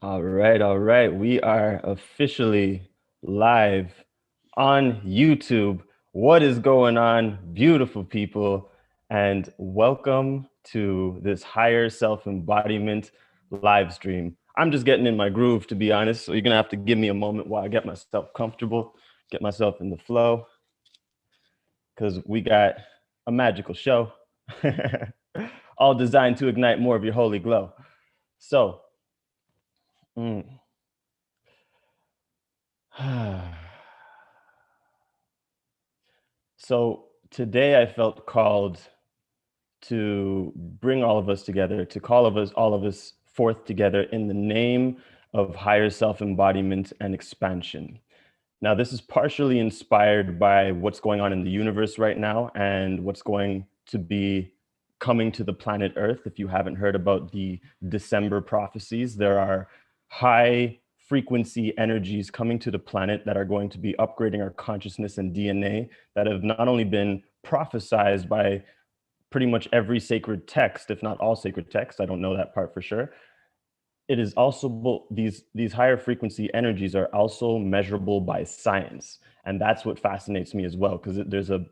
All right. We are officially live on YouTube. What is going on, beautiful people? And welcome to this higher self-embodiment live stream. I'm just getting in my groove, to be honest. So you're gonna have to give me a moment while I get myself comfortable, get myself in the flow, because we got a magical show, all designed to ignite more of your holy glow. So, mm. So today I felt called to bring all of us together, to call all of us forth together in the name of higher self-embodiment and expansion. Now, this is partially inspired by what's going on in the universe right now and what's going to be coming to the planet Earth. If you haven't heard about the December prophecies, there are high frequency energies coming to the planet that are going to be upgrading our consciousness and DNA that have not only been prophesized by pretty much every sacred text, if not all sacred texts, I don't know that part for sure. It is also these higher frequency energies are also measurable by science, and that's what fascinates me as well, because there's a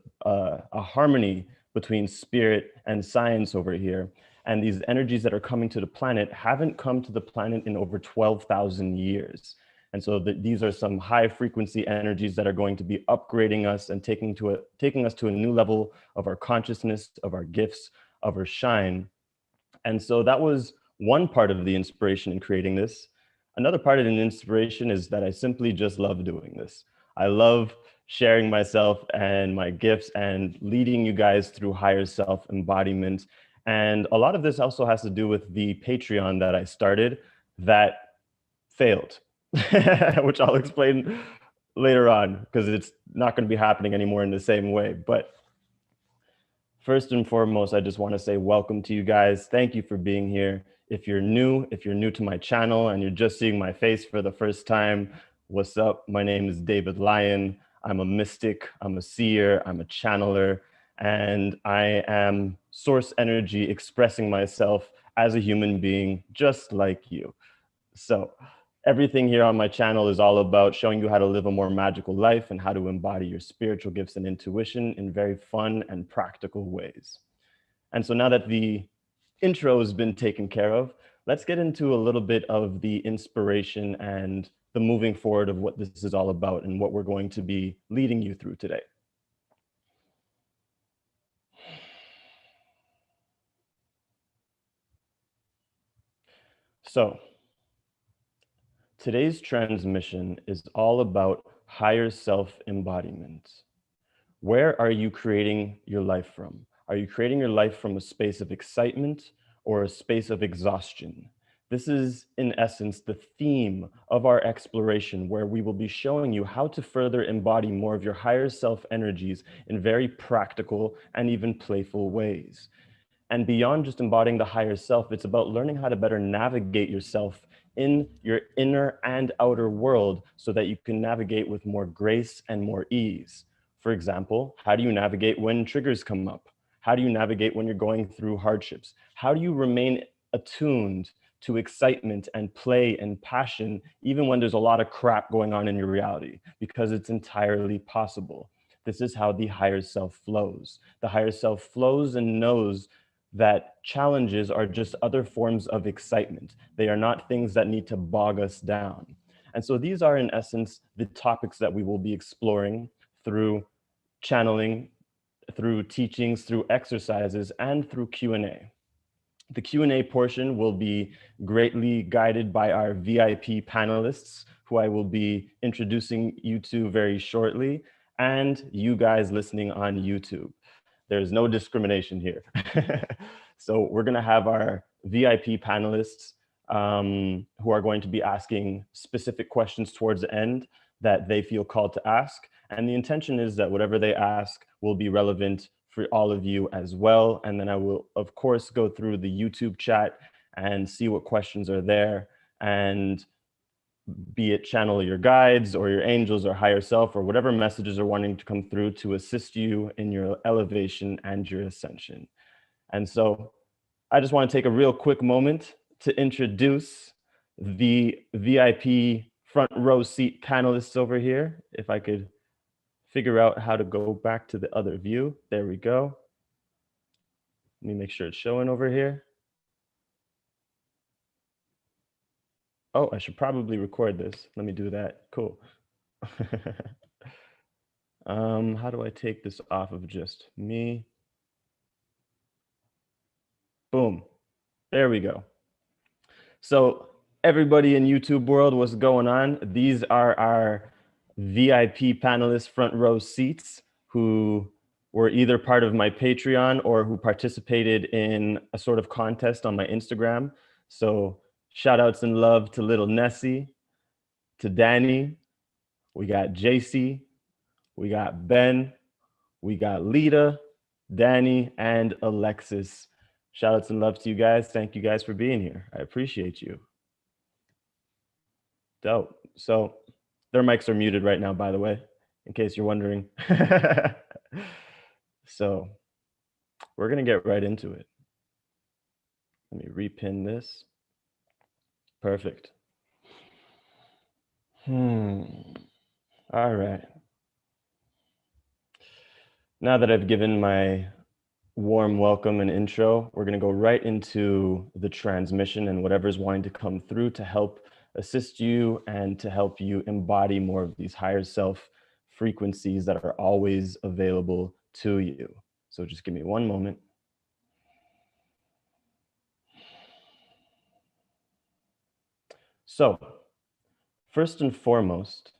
harmony between spirit and science over here. And these energies that are coming to the planet haven't come to the planet in over 12,000 years. And so these are some high frequency energies that are going to be upgrading us and taking us to a new level of our consciousness, of our gifts, of our shine. And so that was one part of the inspiration in creating this. Another part of the inspiration is that I simply just love doing this. I love sharing myself and my gifts and leading you guys through higher self embodiment. And a lot of this also has to do with the Patreon that I started that failed, which I'll explain later on because it's not going to be happening anymore in the same way. But first and foremost, I just want to say welcome to you guys. Thank you for being here. If you're new to my channel and you're just seeing my face for the first time, what's up? My name is David Lyon. I'm a mystic, I'm a seer, I'm a channeler, and I am source energy expressing myself as a human being, just like you. So everything here on my channel is all about showing you how to live a more magical life and how to embody your spiritual gifts and intuition in very fun and practical ways. And so now that the intro has been taken care of, let's get into a little bit of the inspiration and the moving forward of what this is all about and what we're going to be leading you through today. So today's transmission is all about higher self-embodiment. Where are you creating your life from? Are you creating your life from a space of excitement or a space of exhaustion? This is, in essence, the theme of our exploration, where we will be showing you how to further embody more of your higher self energies in very practical and even playful ways. And beyond just embodying the higher self, it's about learning how to better navigate yourself in your inner and outer world so that you can navigate with more grace and more ease. For example, how do you navigate when triggers come up? How do you navigate when you're going through hardships? How do you remain attuned to excitement and play and passion, even when there's a lot of crap going on in your reality? Because it's entirely possible. This is how the higher self flows. The higher self flows and knows that challenges are just other forms of excitement. They are not things that need to bog us down. And so these are, in essence, the topics that we will be exploring through channeling, through teachings, through exercises, and through Q&A. The Q&A portion will be greatly guided by our VIP panelists, who I will be introducing you to very shortly, and you guys listening on YouTube. There's no discrimination here. So we're going to have our VIP panelists who are going to be asking specific questions towards the end that they feel called to ask. And the intention is that whatever they ask will be relevant for all of you as well. And then I will, of course, go through the YouTube chat and see what questions are there, and be it channel your guides or your angels or higher self or whatever messages are wanting to come through to assist you in your elevation and your ascension. And so I just want to take a real quick moment to introduce the VIP front row seat panelists over here. If I could figure out how to go back to the other view. There we go. Let me make sure it's showing over here. Oh, I should probably record this. Let me do that. Cool. How do I take this off of just me? Boom. There we go. So everybody in YouTube world, what's going on? These are our VIP panelists front row seats who were either part of my Patreon or who participated in a sort of contest on my Instagram. So shout outs and love to little Nessie, to Danny, we got JC, we got Ben, we got Lita, Danny, and Alexis. Shout outs and love to you guys. Thank you guys for being here. I appreciate you. Dope. So their mics are muted right now, by the way, in case you're wondering. So we're going to get right into it. Let me repin this. Perfect. All right. Now that I've given my warm welcome and intro, we're going to go right into the transmission and whatever's wanting to come through to help assist you and to help you embody more of these higher self frequencies that are always available to you. So just give me one moment. So first and foremost,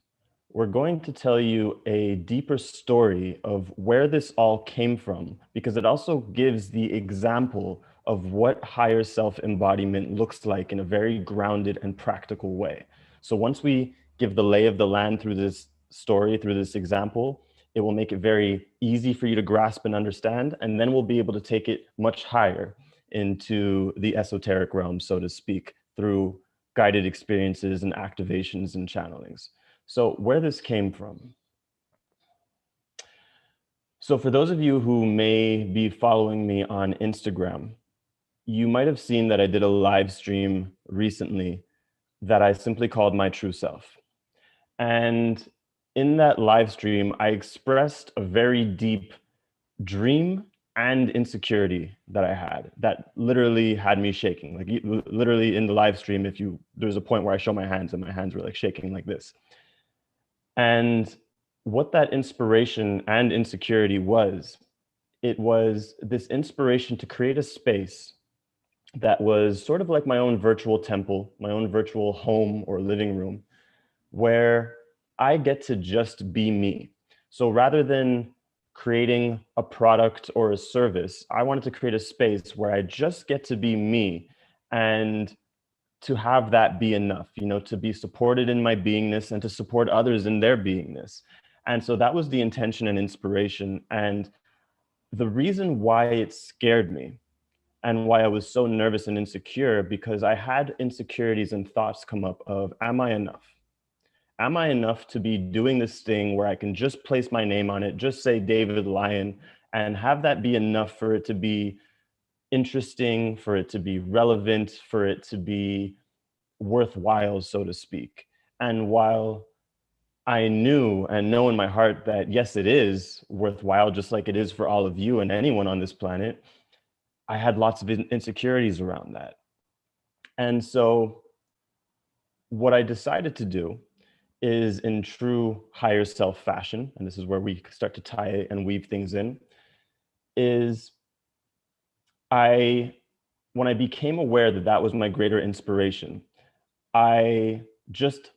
we're going to tell you a deeper story of where this all came from, because it also gives the example of what higher self embodiment looks like in a very grounded and practical way. So once we give the lay of the land through this story, through this example, it will make it very easy for you to grasp and understand, and then we'll be able to take it much higher into the esoteric realm, so to speak, through guided experiences and activations and channelings. So where this came from. So for those of you who may be following me on Instagram, you might have seen that I did a live stream recently that I simply called My True Self. And in that live stream, I expressed a very deep dream and insecurity that I had that literally had me shaking. Like literally in the live stream, there's a point where I show my hands and my hands were like shaking like this. And what that inspiration and insecurity was, it was this inspiration to create a space that was sort of like my own virtual temple, my own virtual home or living room, where I get to just be me. So rather than creating a product or a service, I wanted to create a space where I just get to be me and to have that be enough, to be supported in my beingness and to support others in their beingness. And so that was the intention and inspiration. And the reason why it scared me and why I was so nervous and insecure, because I had insecurities and thoughts come up of, am I enough? Am I enough to be doing this thing where I can just place my name on it, just say David Lyon, and have that be enough for it to be interesting, for it to be relevant, for it to be worthwhile, so to speak. And while I knew and know in my heart that yes, it is worthwhile, just like it is for all of you and anyone on this planet, I had lots of insecurities around that. And so what I decided to do is, in true higher self fashion, and this is where we start to tie and weave things in, is when I became aware that that was my greater inspiration, I just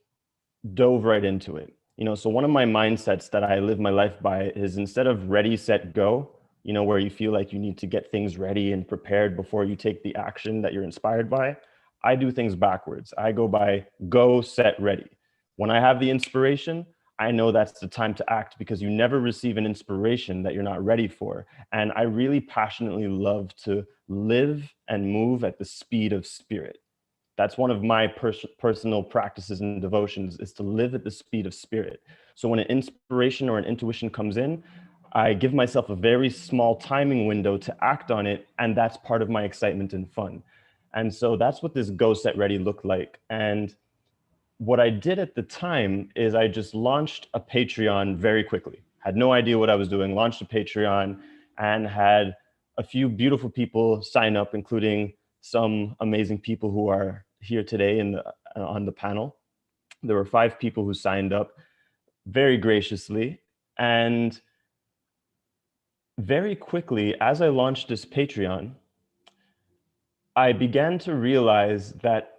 dove right into it. So one of my mindsets that I live my life by is, instead of ready, set, go, where you feel like you need to get things ready and prepared before you take the action that you're inspired by, I do things backwards. I go by go, set, ready. When I have the inspiration, I know that's the time to act, because you never receive an inspiration that you're not ready for. And I really passionately love to live and move at the speed of spirit. That's one of my personal practices and devotions, is to live at the speed of spirit. So when an inspiration or an intuition comes in, I give myself a very small timing window to act on it. And that's part of my excitement and fun. And so that's what this Go Set Ready looked like. And what I did at the time is I just launched a Patreon very quickly. Had no idea what I was doing, launched a Patreon, and had a few beautiful people sign up, including some amazing people who are here today on the panel. There were 5 people who signed up very graciously. And very quickly, as I launched this Patreon, I began to realize that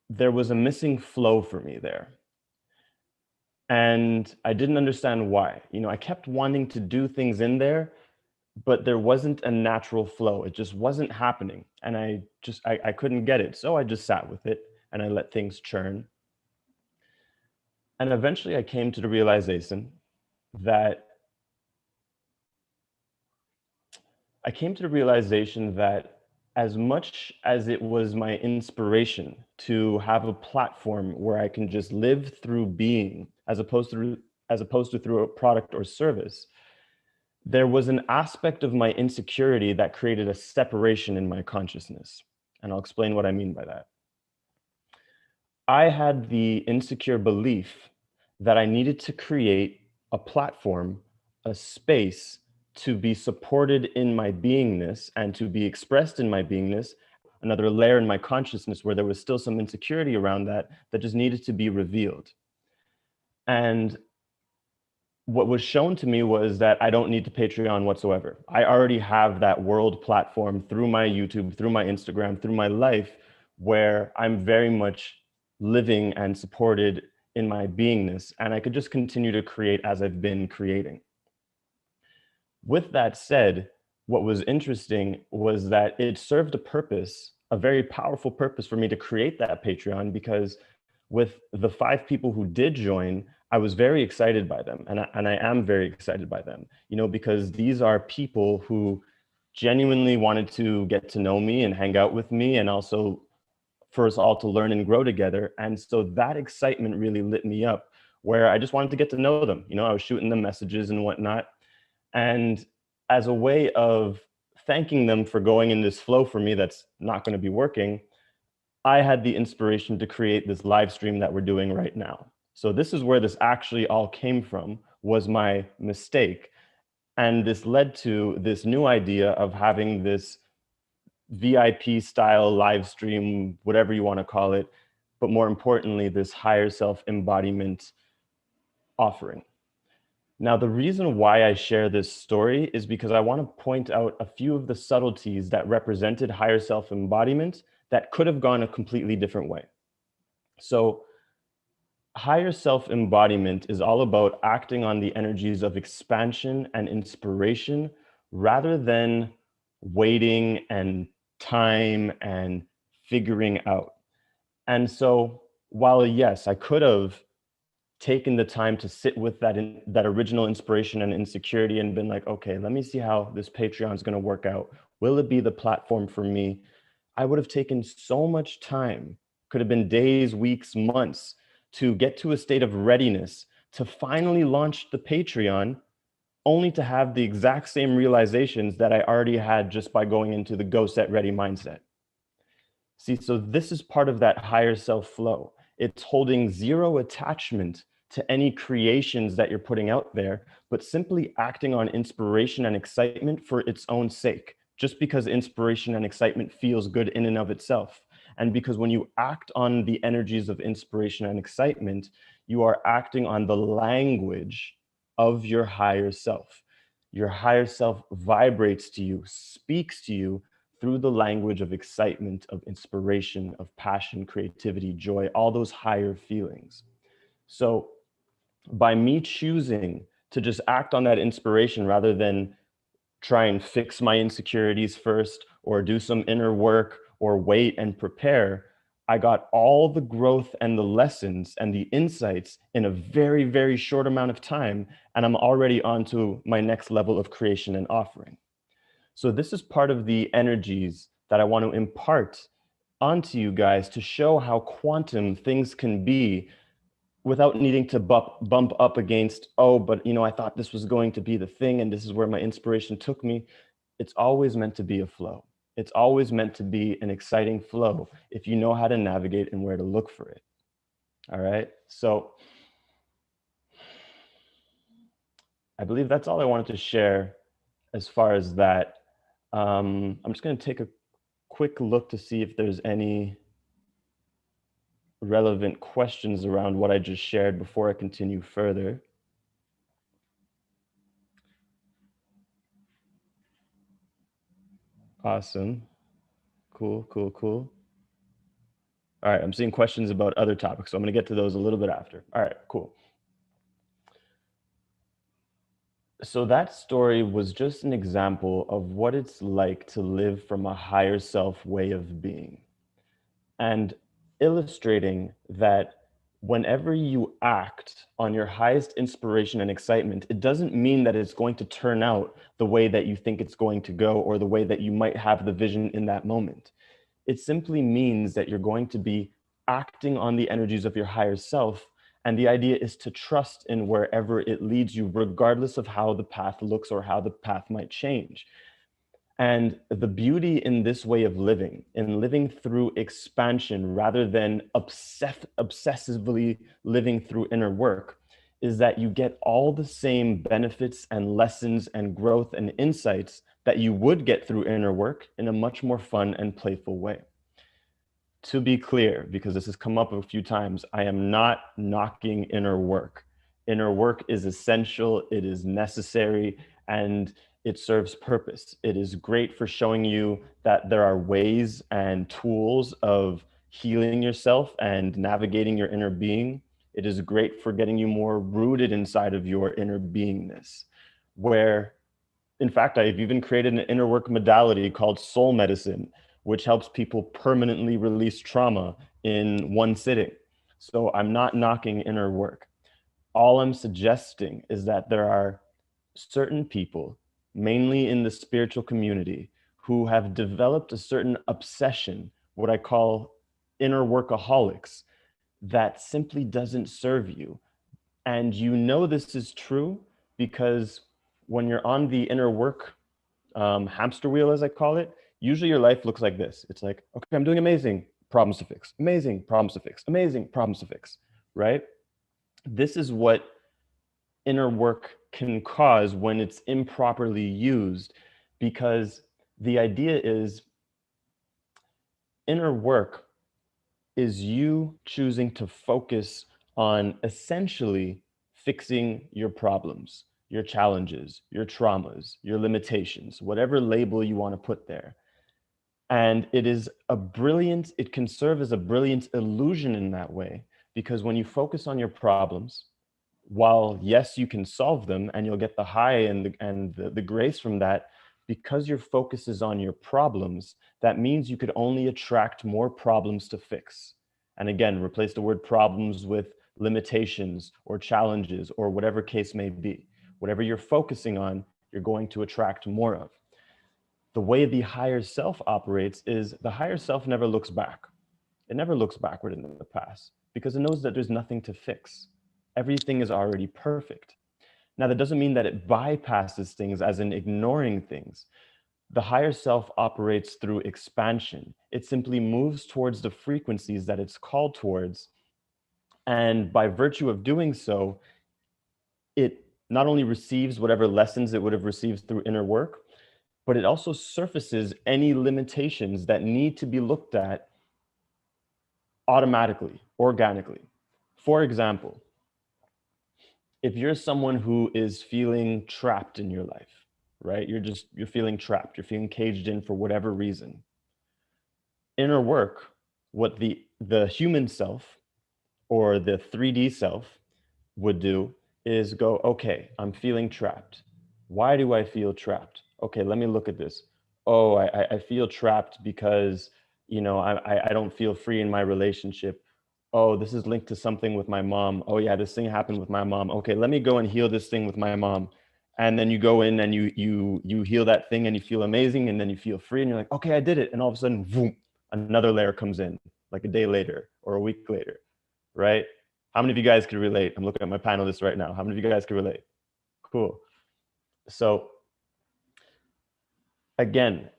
there was a missing flow for me there. And I didn't understand why. I kept wanting to do things in there, but there wasn't a natural flow. It just wasn't happening. And I couldn't get it. So I just sat with it and I let things churn. And eventually I came to the realization that as much as it was my inspiration to have a platform where I can just live through being, as opposed to through a product or service, there was an aspect of my insecurity that created a separation in my consciousness. And I'll explain what I mean by that. I had the insecure belief that I needed to create a platform, a space to be supported in my beingness and to be expressed in my beingness, another layer in my consciousness where there was still some insecurity around that just needed to be revealed. And what was shown to me was that I don't need to Patreon whatsoever. I already have that world platform through my YouTube, through my Instagram, through my life, where I'm very much living and supported in my beingness, and I could just continue to create as I've been creating. With that said, what was interesting was that it served a purpose, a very powerful purpose for me to create that Patreon, because with the 5 people who did join, I was very excited by them. And I am very excited by them, because these are people who genuinely wanted to get to know me and hang out with me, and also for us all to learn and grow together. And so that excitement really lit me up, where I just wanted to get to know them. I was shooting them messages and whatnot. And as a way of thanking them for going in this flow for me that's not going to be working, I had the inspiration to create this live stream that we're doing right now. So this is where this actually all came from, was my mistake. And this led to this new idea of having this VIP style live stream, whatever you want to call it, but more importantly, this higher self embodiment offering. Now, the reason why I share this story is because I want to point out a few of the subtleties that represented higher self embodiment that could have gone a completely different way. So higher self embodiment is all about acting on the energies of expansion and inspiration rather than waiting and time and figuring out. And so while yes, I could have taken the time to sit with that original inspiration and insecurity and been like, okay, let me see how this Patreon is going to work out. Will it be the platform for me? I would have taken so much time, could have been days, weeks, months, to get to a state of readiness to finally launch the Patreon, only to have the exact same realizations that I already had just by going into the Go Set Ready mindset. See, so this is part of that higher self flow. It's holding zero attachment to any creations that you're putting out there, but simply acting on inspiration and excitement for its own sake, just because inspiration and excitement feels good in and of itself. And because when you act on the energies of inspiration and excitement, you are acting on the language of your higher self. Your higher self vibrates to you, speaks to you through the language of excitement, of inspiration, of passion, creativity, joy, all those higher feelings. So by me choosing to just act on that inspiration rather than try and fix my insecurities first or do some inner work or wait and prepare, I got all the growth and the lessons and the insights in a very, very short amount of time. And I'm already on to my next level of creation and offering. So this is part of the energies that I want to impart onto you guys to show how quantum things can be without needing to bump up against, oh, but I thought this was going to be the thing and this is where my inspiration took me. It's always meant to be a flow. It's always meant to be an exciting flow if you know how to navigate and where to look for it. All right. So I believe that's all I wanted to share as far as that. I'm just going to take a quick look to see if there's any relevant questions around what I just shared before I continue further. Awesome. Cool, cool, cool. All right, I'm seeing questions about other topics, so I'm going to get to those a little bit after. All right, cool. So that story was just an example of what it's like to live from a higher self way of being, and illustrating that whenever you act on your highest inspiration and excitement, it doesn't mean that it's going to turn out the way that you think it's going to go or the way that you might have the vision in that moment. It simply means that you're going to be acting on the energies of your higher self. And the idea is to trust in wherever it leads you, regardless of how the path looks or how the path might change. And the beauty in this way of living, in living through expansion rather than obsessively living through inner work, is that you get all the same benefits and lessons and growth and insights that you would get through inner work in a much more fun and playful way. To be clear, because this has come up a few times, I am not knocking inner work. Inner work is essential, it is necessary, and it serves purpose. It is great for showing you that there are ways and tools of healing yourself and navigating your inner being. It is great for getting you more rooted inside of your inner beingness, where, in fact, I've even created an inner work modality called soul medicine, which helps people permanently release trauma in one sitting. So I'm not knocking inner work. All I'm suggesting is that there are certain people, mainly in the spiritual community, who have developed a certain obsession, what I call inner workaholics, that simply doesn't serve you. And you know this is true because when you're on the inner work hamster wheel, as I call it, usually your life looks like this. It's like, okay, I'm doing amazing, problems to fix, amazing, problems to fix, amazing, problems to fix, right? This is what inner work can cause when it's improperly used, because the idea is inner work is you choosing to focus on essentially fixing your problems, your challenges, your traumas, your limitations, whatever label you want to put there. And it can serve as a brilliant illusion in that way, because when you focus on your problems, while yes, you can solve them and you'll get the high and the grace from that, because your focus is on your problems, that means you could only attract more problems to fix. And again, replace the word problems with limitations or challenges or whatever case may be. Whatever you're focusing on, you're going to attract more of. The way the higher self operates is the higher self never looks back. It never looks backward in the past because it knows that there's nothing to fix. Everything is already perfect. Now, that doesn't mean that it bypasses things as in ignoring things. The higher self operates through expansion. It simply moves towards the frequencies that it's called towards. And by virtue of doing so, it not only receives whatever lessons it would have received through inner work, but it also surfaces any limitations that need to be looked at automatically, organically. For example, if you're someone who is feeling trapped in your life, right? You're feeling trapped, you're feeling caged in for whatever reason. Inner work, what the human self or the 3D self would do is go, okay, I'm feeling trapped. Why do I feel trapped? Okay, let me look at this. Oh, I feel trapped because, I don't feel free in my relationship. Oh, this is linked to something with my mom. Oh yeah, this thing happened with my mom. Okay, let me go and heal this thing with my mom. And then you go in and you heal that thing and you feel amazing and then you feel free and you're like, okay, I did it. And all of a sudden, boom, another layer comes in like a day later or a week later, right? How many of you guys could relate? I'm looking at my panelists right now. How many of you guys could relate? Cool. So again,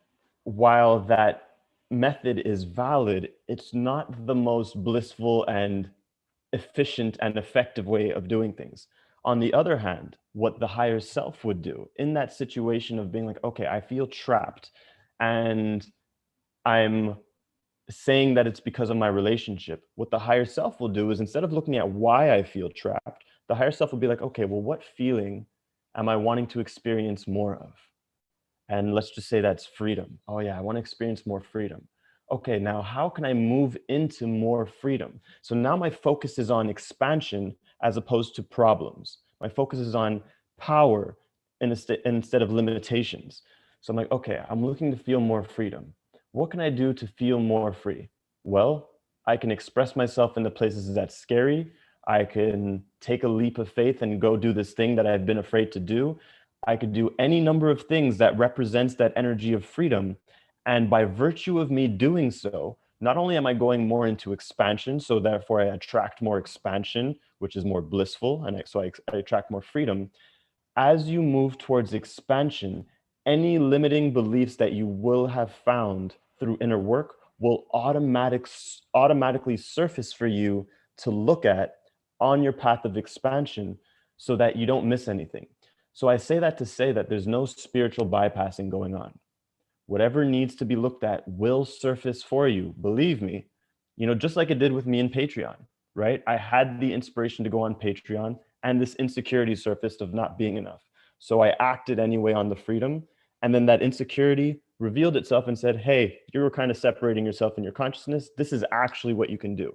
while that method is valid, it's not the most blissful and efficient and effective way of doing things. On the other hand, what the higher self would do in that situation of being like, okay, I feel trapped and I'm saying that it's because of my relationship, what the higher self will do is, instead of looking at why I feel trapped, the higher self will be like, okay, well, what feeling am I wanting to experience more of? And let's just say that's freedom. Oh yeah, I want to experience more freedom. Okay, now how can I move into more freedom? So now my focus is on expansion as opposed to problems. My focus is on power instead of limitations. So I'm like, okay, I'm looking to feel more freedom. What can I do to feel more free? Well, I can express myself in the places that's scary. I can take a leap of faith and go do this thing that I've been afraid to do. I could do any number of things that represents that energy of freedom. And by virtue of me doing so, not only am I going more into expansion, so therefore I attract more expansion, which is more blissful, and I attract more freedom. As you move towards expansion, any limiting beliefs that you will have found through inner work will automatically surface for you to look at on your path of expansion so that you don't miss anything. So I say that to say that there's no spiritual bypassing going on. Whatever needs to be looked at will surface for you. Believe me, just like it did with me in Patreon, right? I had the inspiration to go on Patreon and this insecurity surfaced of not being enough. So I acted anyway on the freedom. And then that insecurity revealed itself and said, hey, you were kind of separating yourself in your consciousness. This is actually what you can do.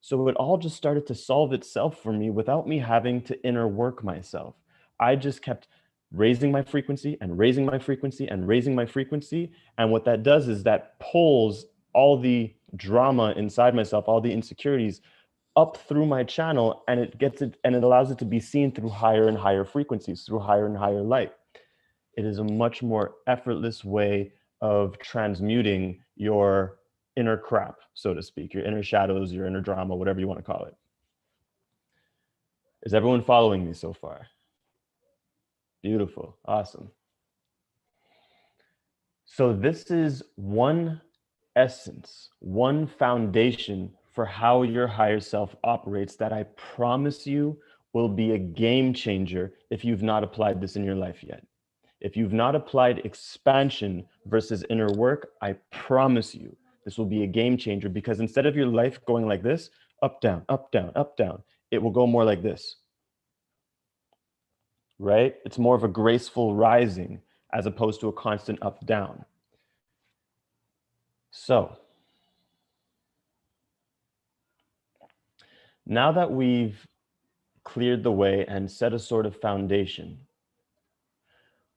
So it all just started to solve itself for me without me having to inner work myself. I just kept raising my frequency and raising my frequency and raising my frequency. And what that does is that pulls all the drama inside myself, all the insecurities up through my channel, and it gets it and it allows it to be seen through higher and higher frequencies, through higher and higher light. It is a much more effortless way of transmuting your inner crap, so to speak, your inner shadows, your inner drama, whatever you want to call it. Is everyone following me so far? Beautiful. Awesome. So this is one essence, one foundation for how your higher self operates that I promise you will be a game changer if you've not applied this in your life yet. If you've not applied expansion versus inner work, I promise you this will be a game changer, because instead of your life going like this, up, down, up, down, up, down, it will go more like this, right? It's more of a graceful rising as opposed to a constant up, down. So now that we've cleared the way and set a sort of foundation,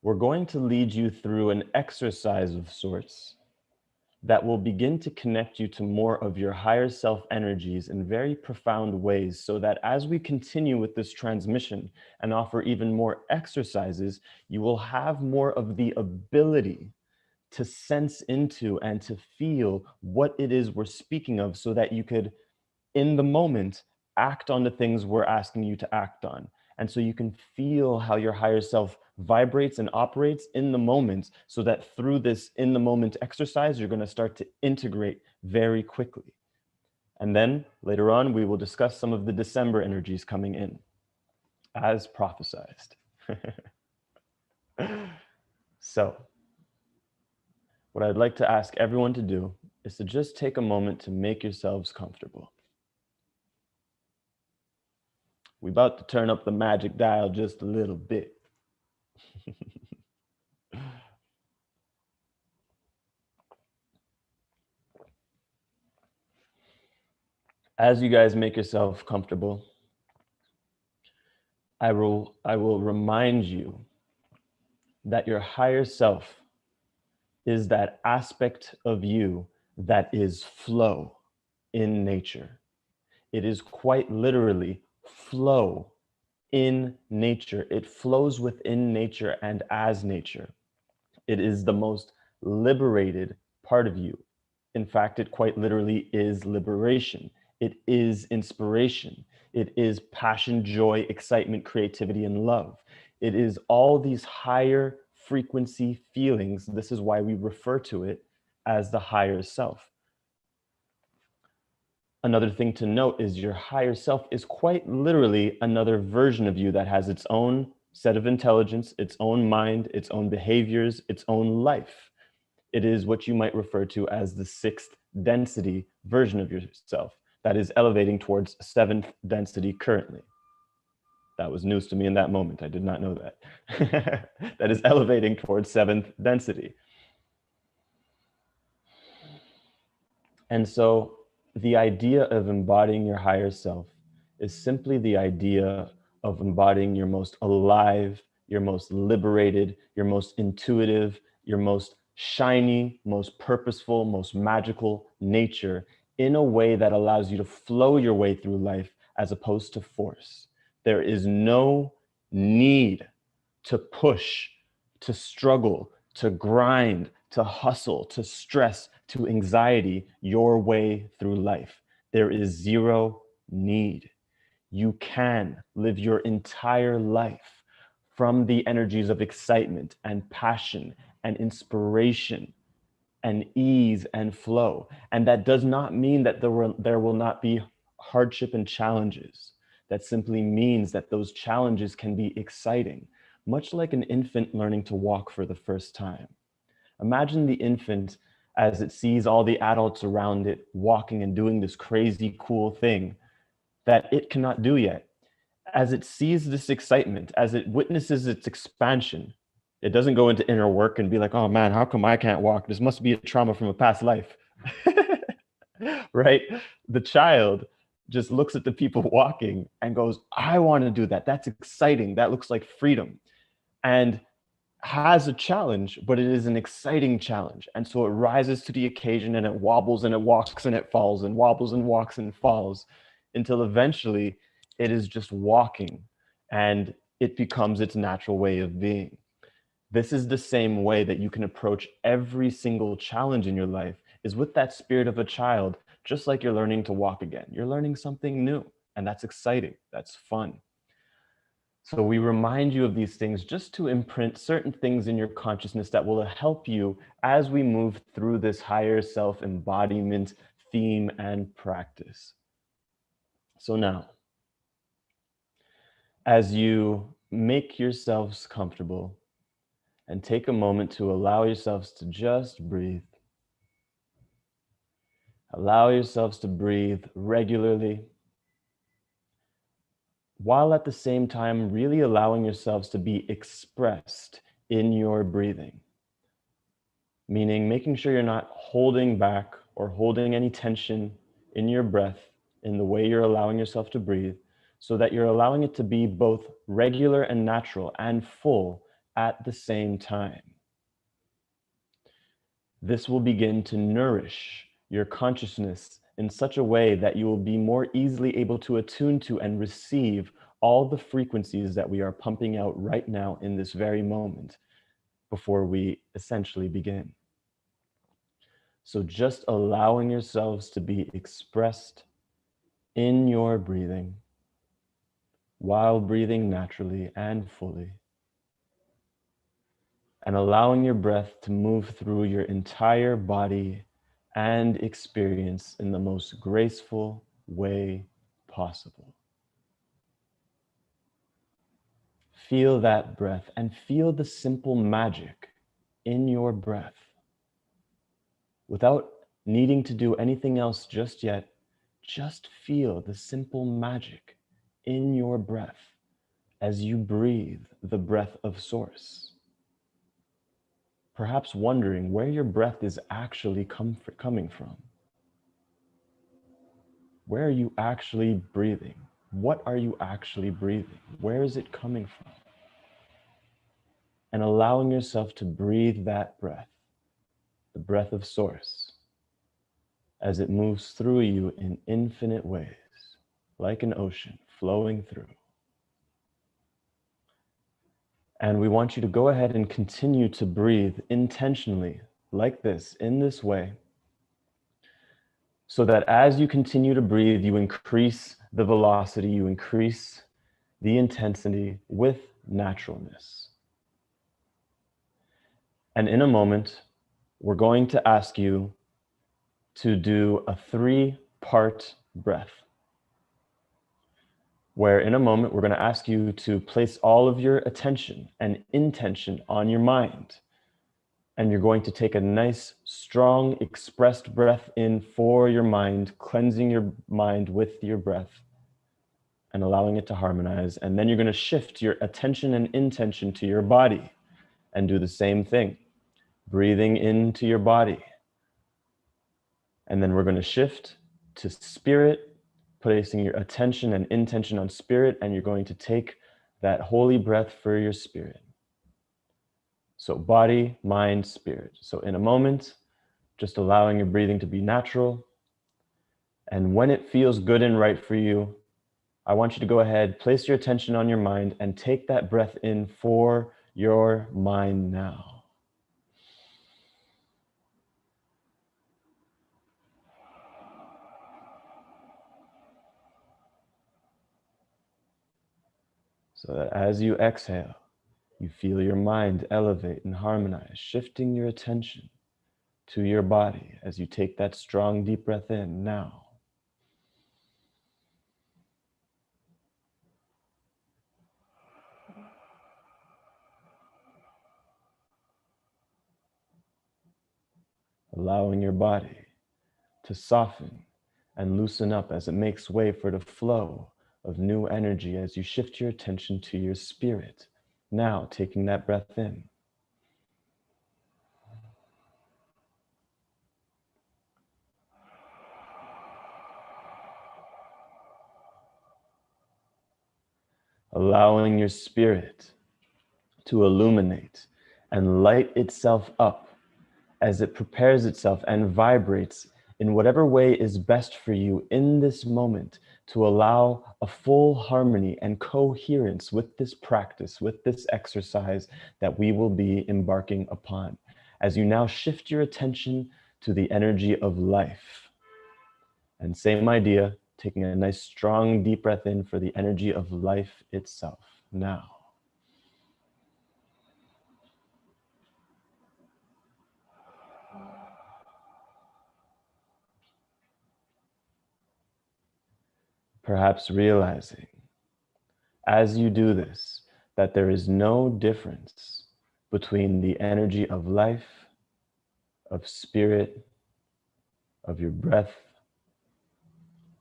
we're going to lead you through an exercise of sorts that will begin to connect you to more of your higher self energies in very profound ways, so that as we continue with this transmission and offer even more exercises, you will have more of the ability to sense into and to feel what it is we're speaking of, so that you could, in the moment, act on the things we're asking you to act on. And so you can feel how your higher self vibrates and operates in the moment, so that through this in the moment exercise, you're going to start to integrate very quickly. And then later on, we will discuss some of the December energies coming in, as prophesized. So, what I'd like to ask everyone to do is to just take a moment to make yourselves comfortable. We're about to turn up the magic dial just a little bit. As you guys make yourself comfortable, I will remind you that your higher self is that aspect of you that is flow in nature. It is quite literally flow in nature. It flows within nature and as nature. It is the most liberated part of you. In fact, it quite literally is liberation. It is inspiration. It is passion, joy, excitement, creativity, and love. It is all these higher frequency feelings. This is why we refer to it as the higher self. Another thing to note is your higher self is quite literally another version of you that has its own set of intelligence, its own mind, its own behaviors, its own life. It is what you might refer to as the sixth density version of yourself that is elevating towards seventh density currently. That was news to me in that moment. I did not know that. That is elevating towards seventh density. And so the idea of embodying your higher self is simply the idea of embodying your most alive, your most liberated, your most intuitive, your most shiny, most purposeful, most magical nature in a way that allows you to flow your way through life as opposed to force. There is no need to push, to struggle, to grind, to hustle, to stress, to anxiety your way through life. There is zero need. You can live your entire life from the energies of excitement and passion and inspiration and ease and flow. And that does not mean that there will not be hardship and challenges. That simply means that those challenges can be exciting, much like an infant learning to walk for the first time. Imagine the infant as it sees all the adults around it walking and doing this crazy cool thing that it cannot do yet. As it sees this excitement, as it witnesses its expansion, it doesn't go into inner work and be like, oh man, how come I can't walk? This must be a trauma from a past life. Right? The child just looks at the people walking and goes, I want to do that. That's exciting. That looks like freedom. And has a challenge, but it is an exciting challenge. And so it rises to the occasion and it wobbles and it walks and it falls and wobbles and walks and falls until eventually it is just walking and it becomes its natural way of being. This is the same way that you can approach every single challenge in your life, is with that spirit of a child, just like you're learning to walk again. You're learning something new, and that's exciting, that's fun. So we remind you of these things just to imprint certain things in your consciousness that will help you as we move through this higher self embodiment theme and practice. So now, as you make yourselves comfortable and take a moment to allow yourselves to just breathe. Allow yourselves to breathe regularly, while at the same time really allowing yourselves to be expressed in your breathing. Meaning making sure you're not holding back or holding any tension in your breath in the way you're allowing yourself to breathe, so that you're allowing it to be both regular and natural and full at the same time. This will begin to nourish your consciousness in such a way that you will be more easily able to attune to and receive all the frequencies that we are pumping out right now in this very moment before we essentially begin. So just allowing yourselves to be expressed in your breathing while breathing naturally and fully, and allowing your breath to move through your entire body and experience in the most graceful way possible. Feel that breath and feel the simple magic in your breath. Without needing to do anything else just yet, just feel the simple magic in your breath as you breathe the breath of Source. Perhaps wondering where your breath is actually coming from. Where are you actually breathing? What are you actually breathing? Where is it coming from? And allowing yourself to breathe that breath, the breath of Source, as it moves through you in infinite ways, like an ocean flowing through. And we want you to go ahead and continue to breathe intentionally, like this, in this way, so that as you continue to breathe, you increase the velocity, you increase the intensity with naturalness. And in a moment, we're going to ask you to do a 3-part breath, where in a moment, we're going to ask you to place all of your attention and intention on your mind. And you're going to take a nice, strong, expressed breath in for your mind, cleansing your mind with your breath and allowing it to harmonize. And then you're going to shift your attention and intention to your body and do the same thing, breathing into your body. And then we're going to shift to spirit, placing your attention and intention on spirit, and you're going to take that holy breath for your spirit. So body, mind, spirit. So in a moment, just allowing your breathing to be natural. And when it feels good and right for you, I want you to go ahead, place your attention on your mind and take that breath in for your mind now. So that as you exhale, you feel your mind elevate and harmonize, shifting your attention to your body as you take that strong, deep breath in now. Allowing your body to soften and loosen up as it makes way for the flow of new energy as you shift your attention to your spirit. Now, taking that breath in. Allowing your spirit to illuminate and light itself up as it prepares itself and vibrates in whatever way is best for you in this moment to allow a full harmony and coherence with this practice, with this exercise that we will be embarking upon. As you now shift your attention to the energy of life. And same idea, taking a nice strong deep breath in for the energy of life itself now. Perhaps realizing as you do this, that there is no difference between the energy of life, of spirit, of your breath,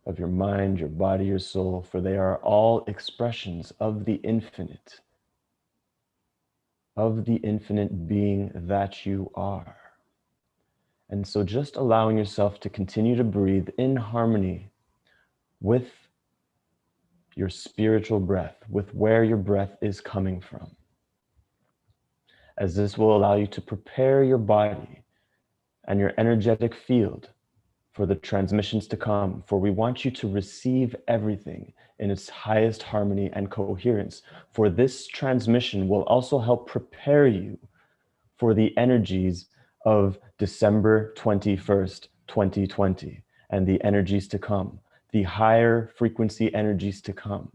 of your mind, your body, your soul, for they are all expressions of the infinite being that you are. And so just allowing yourself to continue to breathe in harmony with your spiritual breath, with where your breath is coming from, as this will allow you to prepare your body and your energetic field for the transmissions to come. For we want you to receive everything in its highest harmony and coherence. For this transmission will also help prepare you for the energies of December 21st, 2020, and the energies to come, the higher frequency energies to come.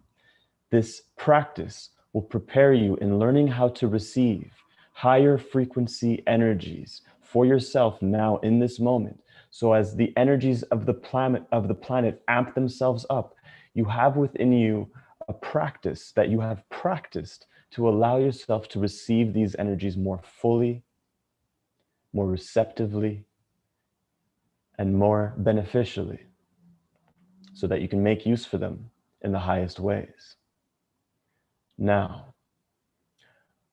This practice will prepare you in learning how to receive higher frequency energies for yourself now in this moment. So as the energies of the planet amp themselves up, you have within you a practice that you have practiced to allow yourself to receive these energies more fully, more receptively, and more beneficially, so that you can make use for them in the highest ways. Now,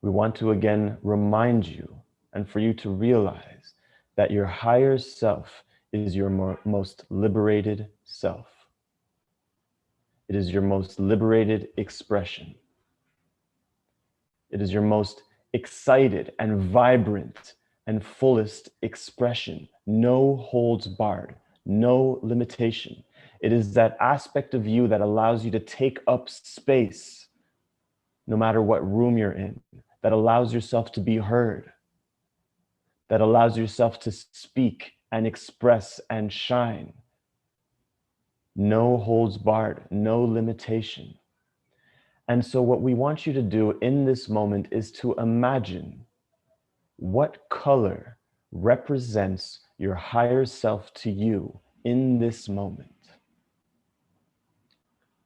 we want to again remind you and for you to realize that your higher self is your most liberated self. It is your most liberated expression. It is your most excited and vibrant and fullest expression. No holds barred, no limitation. It is that aspect of you that allows you to take up space no matter what room you're in, that allows yourself to be heard, that allows yourself to speak and express and shine. No holds barred, no limitation. And so what we want you to do in this moment is to imagine What color represents your higher self to you in this moment?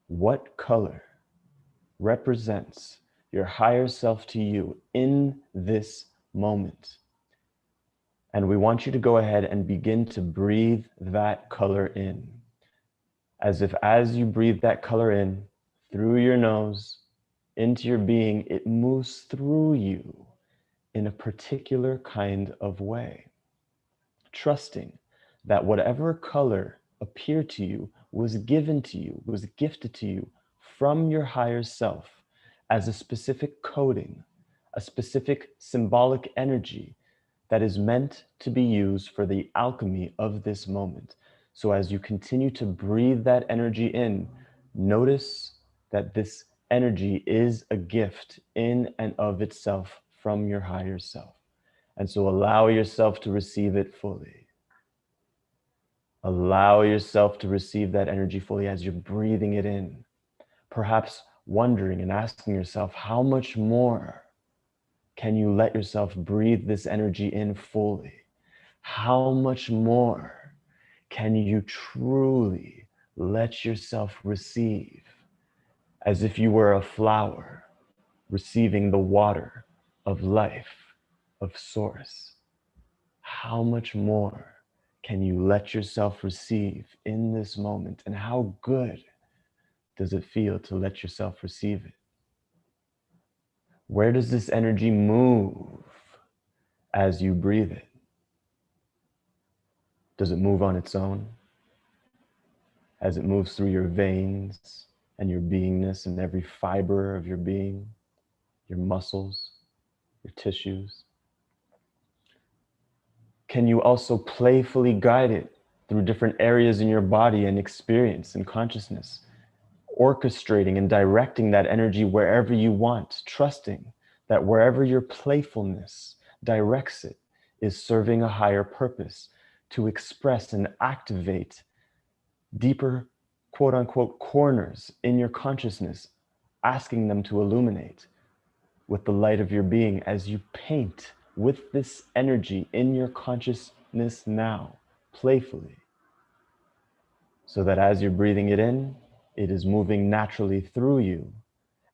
What color represents your higher self to you in this moment? And we want you to go ahead and begin to breathe that color in. As if as you breathe that color in through your nose into your being, it moves through you in a particular kind of way, trusting that whatever color appeared to you was given to you, was gifted to you from your higher self as a specific coding, a specific symbolic energy that is meant to be used for the alchemy of this moment. So as you continue to breathe that energy in, notice that this energy is a gift in and of itself from your higher self. And so allow yourself to receive it fully. Allow yourself to receive that energy fully as you're breathing it in. Perhaps wondering and asking yourself, how much more can you let yourself breathe this energy in fully? How much more can you truly let yourself receive, as if you were a flower receiving the water of life, of source? How much more can you let yourself receive in this moment? And how good does it feel to let yourself receive it? Where does this energy move as you breathe it? Does it move on its own? As it moves through your veins and your beingness and every fiber of your being, your muscles, your tissues? Can you also playfully guide it through different areas in your body and experience and consciousness, orchestrating and directing that energy wherever you want, trusting that wherever your playfulness directs it is serving a higher purpose to express and activate deeper, quote unquote, corners in your consciousness, asking them to illuminate with the light of your being as you paint with this energy in your consciousness now, playfully, so that as you're breathing it in, it is moving naturally through you.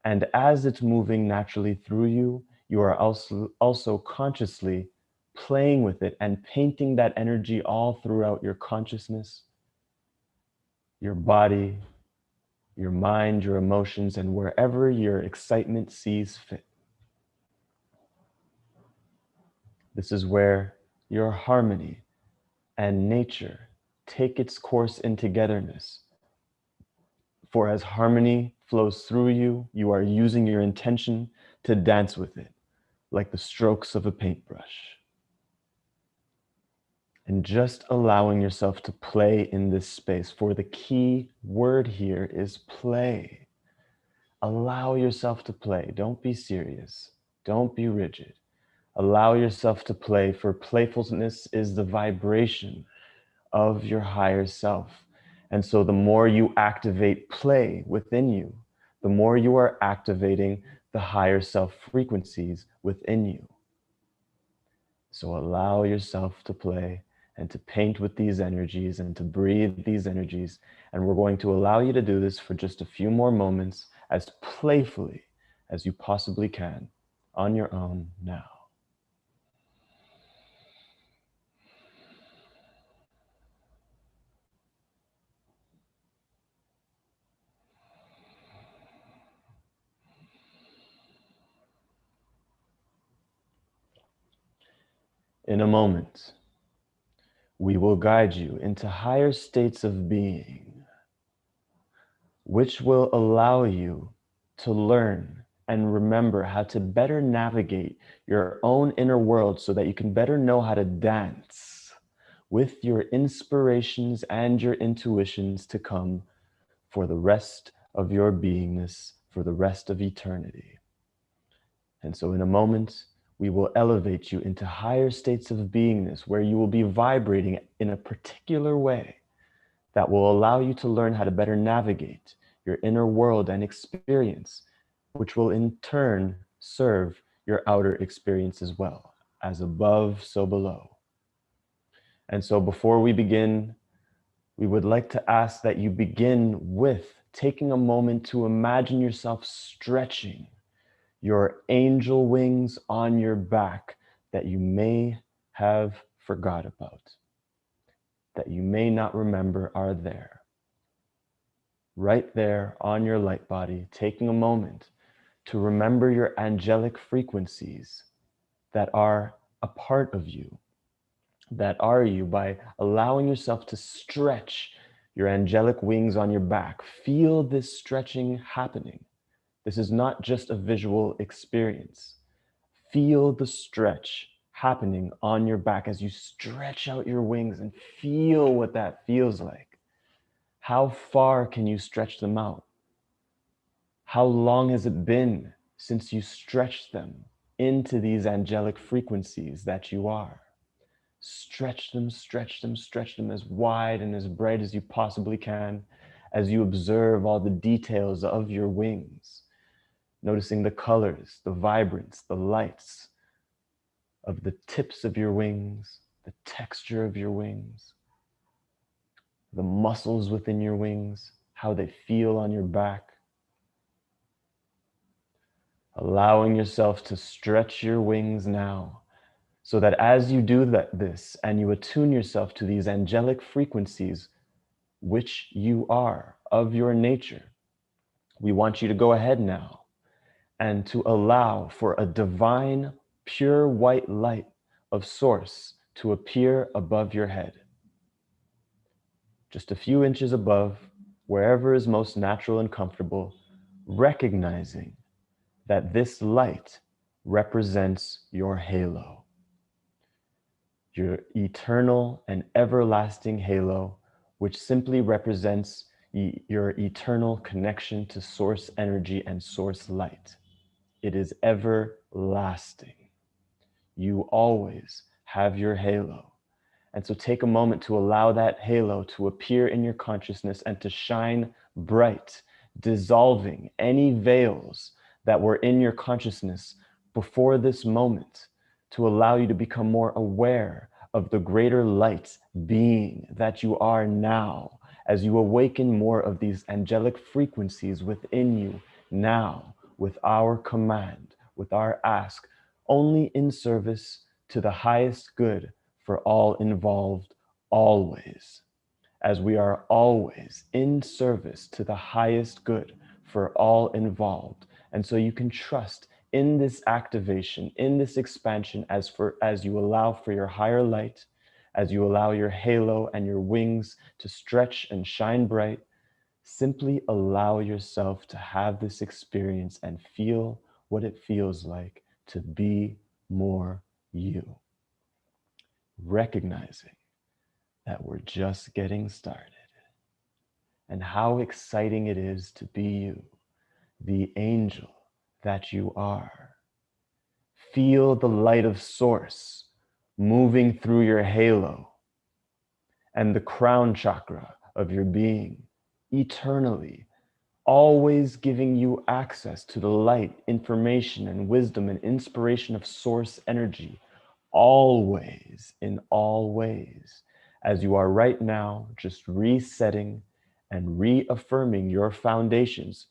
And as it's moving naturally through you, you are also consciously playing with it and painting that energy all throughout your consciousness, your body, your mind, your emotions, and wherever your excitement sees fit. This is where your harmony and nature take its course in togetherness. For as harmony flows through you, you are using your intention to dance with it, like the strokes of a paintbrush. And just allowing yourself to play in this space. For the key word here is play. Allow yourself to play. Don't be serious. Don't be rigid. Allow yourself to play, for playfulness is the vibration of your higher self. And so the more you activate play within you, the more you are activating the higher self frequencies within you. So allow yourself to play and to paint with these energies and to breathe these energies. And we're going to allow you to do this for just a few more moments, as playfully as you possibly can on your own now. In a moment, we will guide you into higher states of being, which will allow you to learn and remember how to better navigate your own inner world so that you can better know how to dance with your inspirations and your intuitions to come for the rest of your beingness, for the rest of eternity. And so in a moment, we will elevate you into higher states of beingness where you will be vibrating in a particular way that will allow you to learn how to better navigate your inner world and experience, which will in turn serve your outer experience as well. As above, so below. And so before we begin, we would like to ask that you begin with taking a moment to imagine yourself stretching your angel wings on your back that you may have forgot about, that you may not remember are there. Right there on your light body, taking a moment to remember your angelic frequencies that are a part of you, that are you, by allowing yourself to stretch your angelic wings on your back. Feel this stretching happening. This is not just a visual experience. Feel the stretch happening on your back as you stretch out your wings, and feel what that feels like. How far can you stretch them out? How long has it been since you stretched them into these angelic frequencies that you are? Stretch them, stretch them, stretch them as wide and as bright as you possibly can as you observe all the details of your wings, noticing the colors, the vibrance, the lights of the tips of your wings, the texture of your wings, the muscles within your wings, how they feel on your back. Allowing yourself to stretch your wings now, so that as you do this and you attune yourself to these angelic frequencies, which you are of your nature, we want you to go ahead now and to allow for a divine, pure white light of source to appear above your head. Just a few inches above, wherever is most natural and comfortable, recognizing that this light represents your halo, your eternal and everlasting halo, which simply represents your eternal connection to source energy and source light. It is everlasting. You always have your halo. And so take a moment to allow that halo to appear in your consciousness and to shine bright, dissolving any veils that were in your consciousness before this moment, to allow you to become more aware of the greater light being that you are now, as you awaken more of these angelic frequencies within you now, with our command, with our ask, only in service to the highest good for all involved, always, as we are always in service to the highest good for all involved. And so you can trust in this activation, in this expansion, as you allow for your higher light, as you allow your halo and your wings to stretch and shine bright. Simply allow yourself to have this experience and feel what it feels like to be more you. Recognizing that we're just getting started, and how exciting it is to be you, the angel that you are. Feel the light of source moving through your halo and the crown chakra of your being, eternally, always giving you access to the light, information, and wisdom and inspiration of source energy, always, in all ways, as you are right now, just resetting and reaffirming your foundations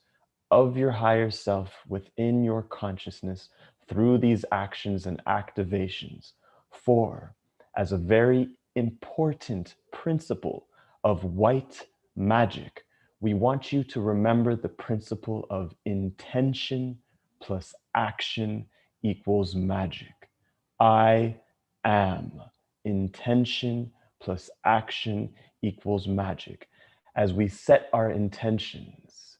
of your higher self within your consciousness through these actions and activations. For, as a very important principle of white magic, we want you to remember the principle of intention plus action equals magic. I am. Intention plus action equals magic. As we set our intentions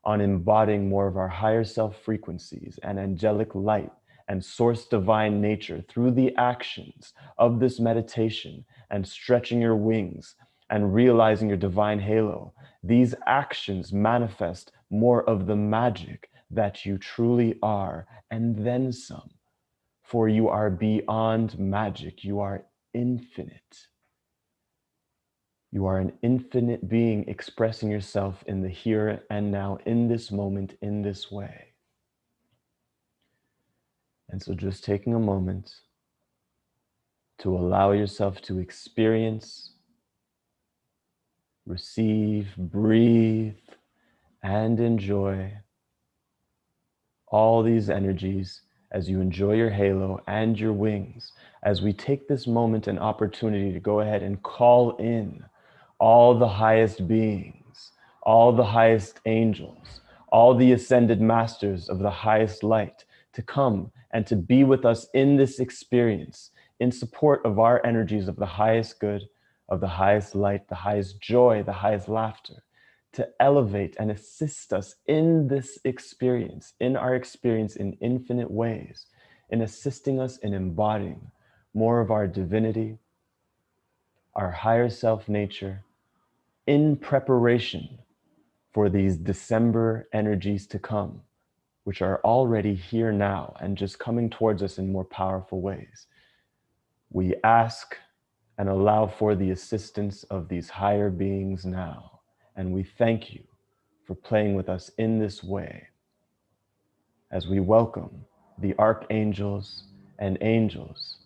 on embodying more of our higher self frequencies and angelic light and source divine nature through the actions of this meditation and stretching your wings and realizing your divine halo, these actions manifest more of the magic that you truly are, and then some. For you are beyond magic, you are infinite. You are an infinite being expressing yourself in the here and now, in this moment, in this way. And so just taking a moment to allow yourself to experience, receive, breathe, and enjoy all these energies as you enjoy your halo and your wings, as we take this moment and opportunity to go ahead and call in all the highest beings, all the highest angels, all the ascended masters of the highest light to come and to be with us in this experience in support of our energies of the highest good, of the highest light, the highest joy, the highest laughter, to elevate and assist us in this experience, in our experience in infinite ways, in assisting us in embodying more of our divinity, our higher self nature, in preparation for these December energies to come, which are already here now and just coming towards us in more powerful ways. We ask and allow for the assistance of these higher beings now, and we thank you for playing with us in this way as we welcome the archangels and angels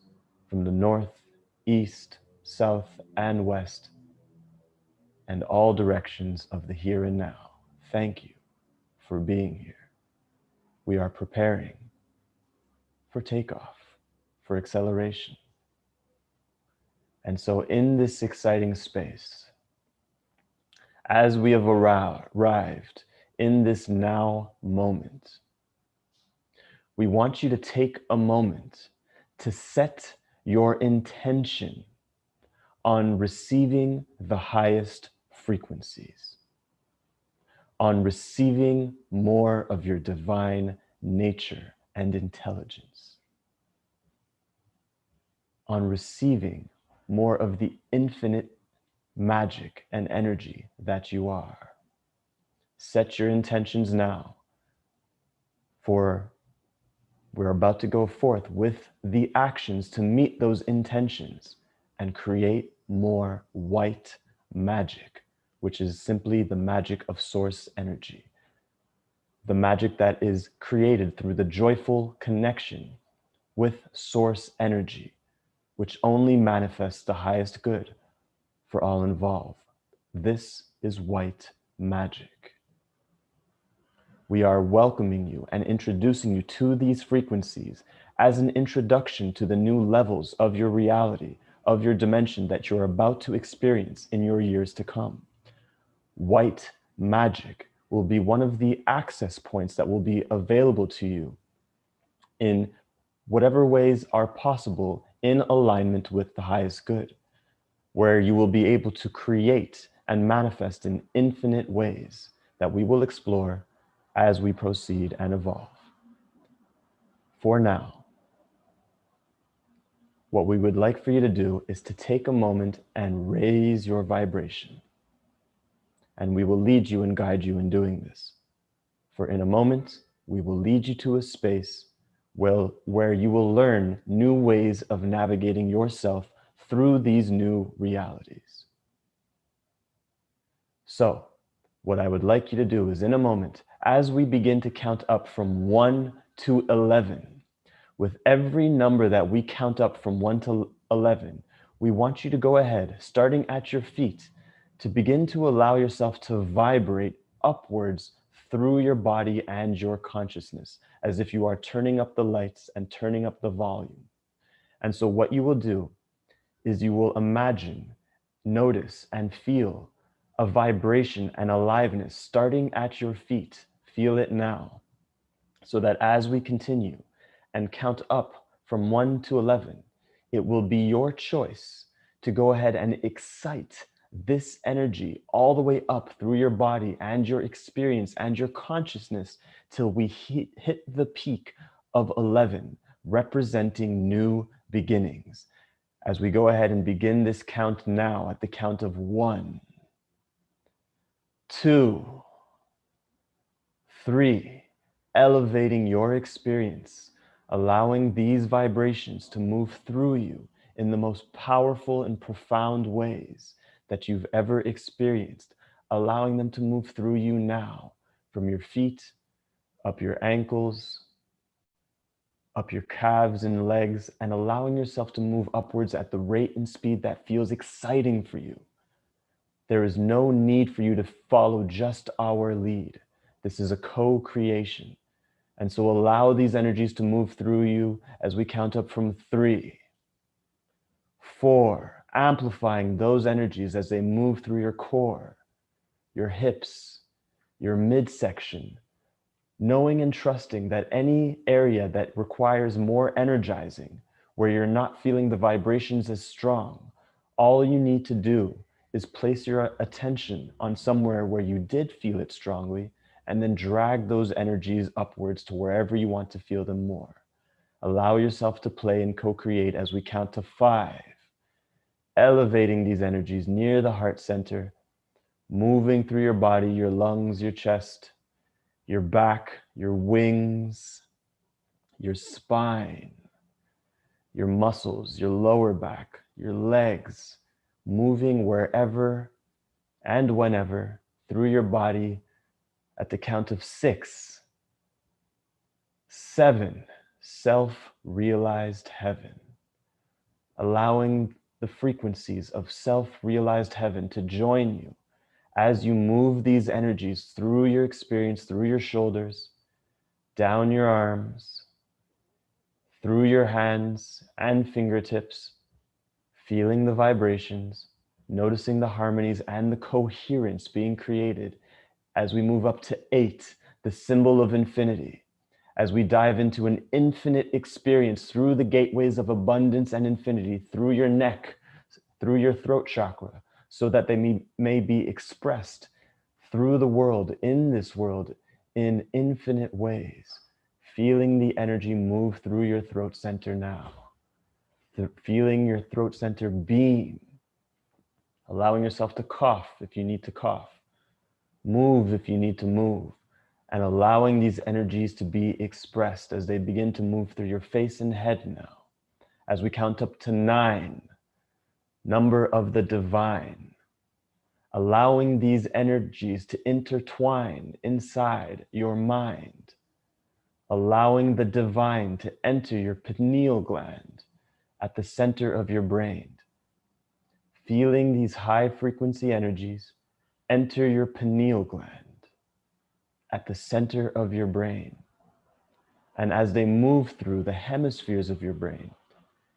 from the north, east, south, and west, and all directions of the here and now. Thank you for being here. We are preparing for takeoff, for acceleration. And so in this exciting space, as we have arrived in this now moment, we want you to take a moment to set your intention on receiving the highest frequencies, on receiving more of your divine nature and intelligence, on receiving more of the infinite magic and energy that you are. Set your intentions now, for we're about to go forth with the actions to meet those intentions and create more white magic, which is simply the magic of source energy. The magic that is created through the joyful connection with source energy, which only manifests the highest good for all involved. This is white magic. We are welcoming you and introducing you to these frequencies as an introduction to the new levels of your reality, of your dimension that you're about to experience in your years to come. White magic will be one of the access points that will be available to you in whatever ways are possible in alignment with the highest good, where you will be able to create and manifest in infinite ways that we will explore as we proceed and evolve. For now, what we would like for you to do is to take a moment and raise your vibration. And we will lead you and guide you in doing this. For in a moment, we will lead you to a space where you will learn new ways of navigating yourself through these new realities. So, what I would like you to do is in a moment, as we begin to count up from 1 to 11, with every number that we count up from 1 to 11, we want you to go ahead, starting at your feet, to begin to allow yourself to vibrate upwards through your body and your consciousness, as if you are turning up the lights and turning up the volume. And so what you will do is you will imagine, notice, and feel a vibration and aliveness starting at your feet. Feel it now, so that as we continue and count up from 1 to 11, it will be your choice to go ahead and excite this energy all the way up through your body and your experience and your consciousness till we hit the peak of 11, representing new beginnings. As we go ahead and begin this count now at the count of 1, 2, 3, elevating your experience, allowing these vibrations to move through you in the most powerful and profound ways that you've ever experienced, allowing them to move through you now, from your feet, up your ankles, up your calves and legs, and allowing yourself to move upwards at the rate and speed that feels exciting for you. There is no need for you to follow just our lead. This is a co-creation. And so allow these energies to move through you as we count up from 3, 4, amplifying those energies as they move through your core, your hips, your midsection, knowing and trusting that any area that requires more energizing, where you're not feeling the vibrations as strong, all you need to do is place your attention on somewhere where you did feel it strongly, and then drag those energies upwards to wherever you want to feel them more. Allow yourself to play and co-create as we count to 5, elevating these energies near the heart center, moving through your body, your lungs, your chest, your back, your wings, your spine, your muscles, your lower back, your legs, moving wherever and whenever through your body at the count of 6, 7, self-realized heaven. Allowing the frequencies of self-realized heaven to join you as you move these energies through your experience, through your shoulders, down your arms, through your hands and fingertips, feeling the vibrations, noticing the harmonies and the coherence being created as we move up to 8, the symbol of infinity, as we dive into an infinite experience through the gateways of abundance and infinity, through your neck, through your throat chakra, so that they may be expressed through the world, in this world, in infinite ways. Feeling the energy move through your throat center now. Feeling your throat center beam. Allowing yourself to cough if you need to cough. Move if you need to move. And allowing these energies to be expressed as they begin to move through your face and head now. As we count up to 9, number of the divine. Allowing these energies to intertwine inside your mind. Allowing the divine to enter your pineal gland at the center of your brain. Feeling these high frequency energies enter your pineal gland at the center of your brain. And as they move through the hemispheres of your brain,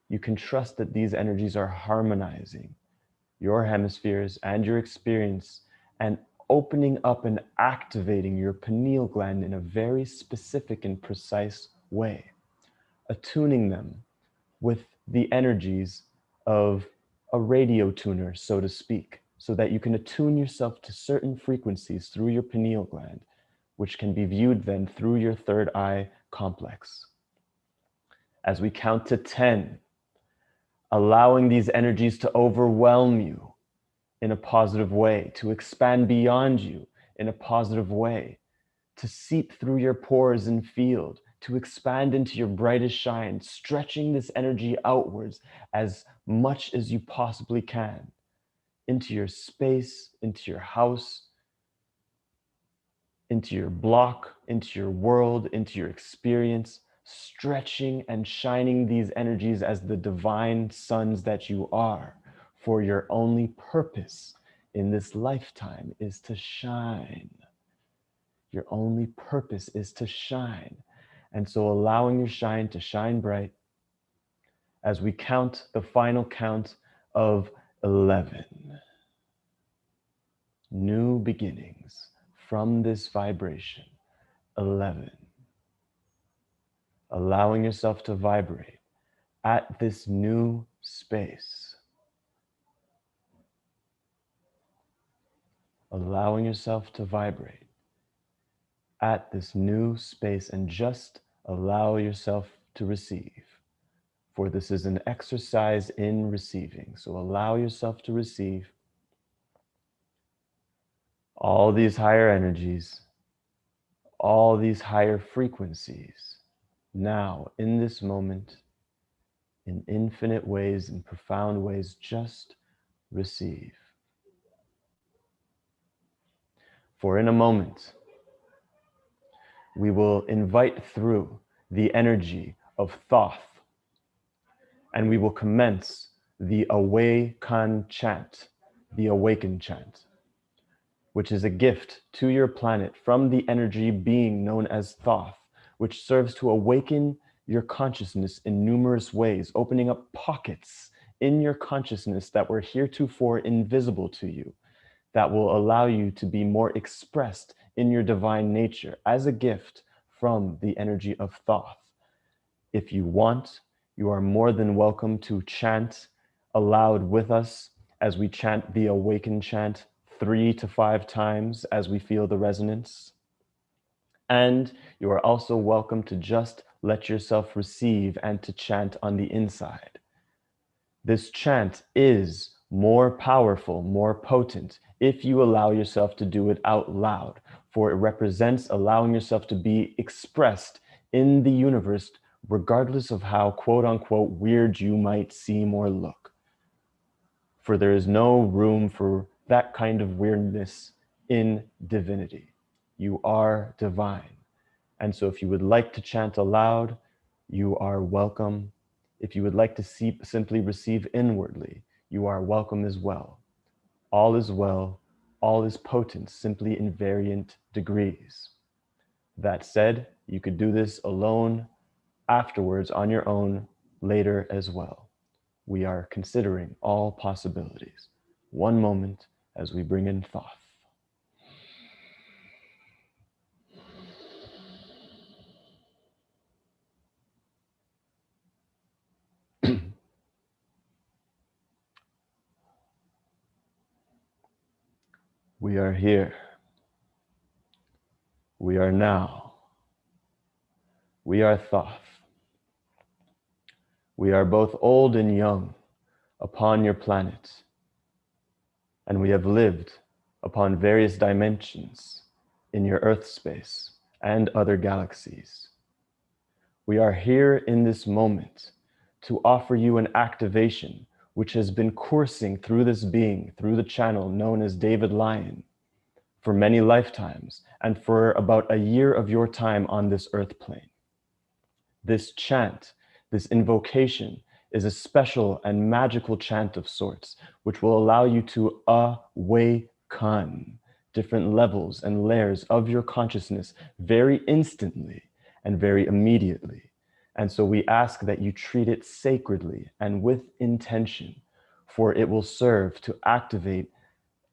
you can trust that these energies are harmonizing your hemispheres and your experience and opening up and activating your pineal gland in a very specific and precise way, attuning them with the energies of a radio tuner, so to speak, so that you can attune yourself to certain frequencies through your pineal gland, which can be viewed then through your third eye complex. As we count to 10, allowing these energies to overwhelm you in a positive way, to expand beyond you in a positive way, to seep through your pores and field, to expand into your brightest shine, stretching this energy outwards as much as you possibly can, into your space, into your house, into your block, into your world, into your experience, stretching and shining these energies as the divine sons that you are, for your only purpose in this lifetime is to shine. Your only purpose is to shine. And so allowing your shine to shine bright as we count the final count of 11. New beginnings from this vibration. 11. Allowing yourself to vibrate at this new space. Allowing yourself to vibrate at this new space, and just allow yourself to receive. For this is an exercise in receiving. So allow yourself to receive all these higher energies, all these higher frequencies, now in this moment, in infinite ways, in profound ways. Just receive. For in a moment, we will invite through the energy of Thoth. And we will commence the Awaken Chant, the Awaken Chant, which is a gift to your planet from the energy being known as Thoth, which serves to awaken your consciousness in numerous ways, opening up pockets in your consciousness that were heretofore invisible to you, that will allow you to be more expressed in your divine nature as a gift from the energy of Thoth. If you want, you are more than welcome to chant aloud with us as we chant the Awaken Chant 3 to 5 times as we feel the resonance. And you are also welcome to just let yourself receive and to chant on the inside. This chant is more powerful, more potent, if you allow yourself to do it out loud, for it represents allowing yourself to be expressed in the universe, regardless of how quote unquote weird you might seem or look. For there is no room for that kind of weirdness in divinity. You are divine. And so if you would like to chant aloud, you are welcome. If you would like to simply receive inwardly, you are welcome as well. All is well, all is potent, simply in variant degrees. That said, you could do this alone, afterwards, on your own, later as well. We are considering all possibilities. One moment as we bring in Thoth. We are here. We are now. We are Thoth. We are both old and young upon your planet, and we have lived upon various dimensions in your Earth space and other galaxies. We are here in this moment to offer you an activation which has been coursing through this being, through the channel known as David Lion, for many lifetimes and for about a year of your time on this earth plane. This chant, this invocation, is a special and magical chant of sorts, which will allow you to awaken different levels and layers of your consciousness very instantly and very immediately. And so we ask that you treat it sacredly and with intention, for it will serve to activate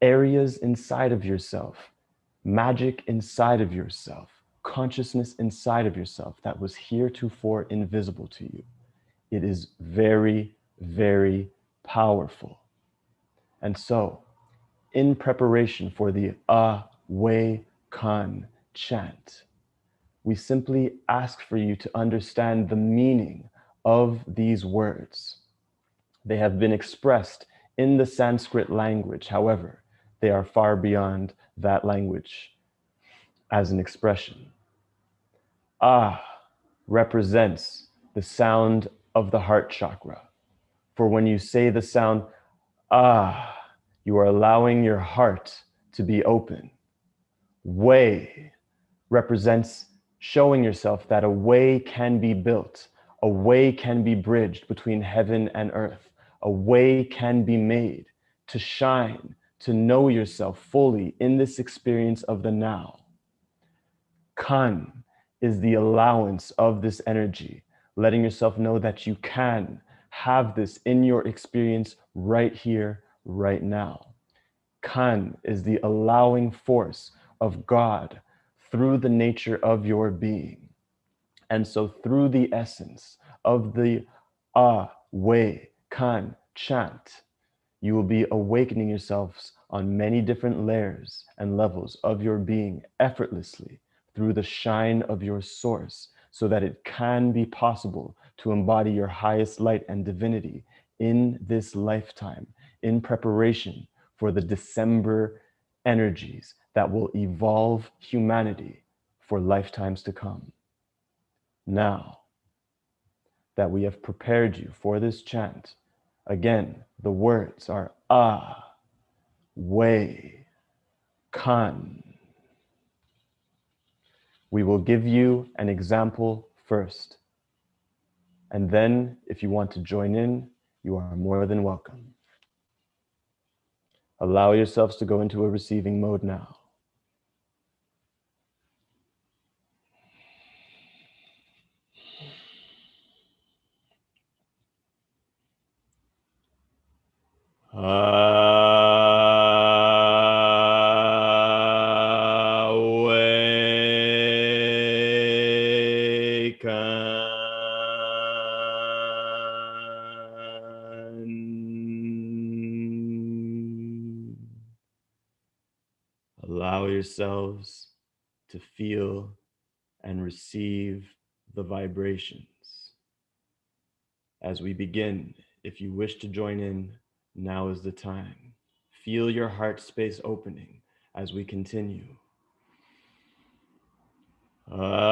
areas inside of yourself, magic inside of yourself, consciousness inside of yourself that was heretofore invisible to you. It is very, very powerful. And so, in preparation for the Awaken Chant, we simply ask for you to understand the meaning of these words. They have been expressed in the Sanskrit language. However, they are far beyond that language as an expression. Represents the sound of the heart chakra. For when you say the sound you are allowing your heart to be open. Way represents showing yourself that a way can be built, a way can be bridged between heaven and earth, a way can be made to shine, to know yourself fully in this experience of the now. Kan is the allowance of this energy, letting yourself know that you can have this in your experience right here, right now. Kan is the allowing force of God through the nature of your being. And so through the essence of the Awaken Chant, you will be awakening yourselves on many different layers and levels of your being effortlessly through the shine of your source, so that it can be possible to embody your highest light and divinity in this lifetime, in preparation for the December energies that will evolve humanity for lifetimes to come. Now that we have prepared you for this chant, again, the words are Awaken. We will give you an example first. And then, if you want to join in, you are more than welcome. Allow yourselves to go into a receiving mode now. Awaken. Allow yourselves to feel and receive the vibrations. As we begin, if you wish to join in, now is the time. Feel your heart space opening as we continue. Awaken.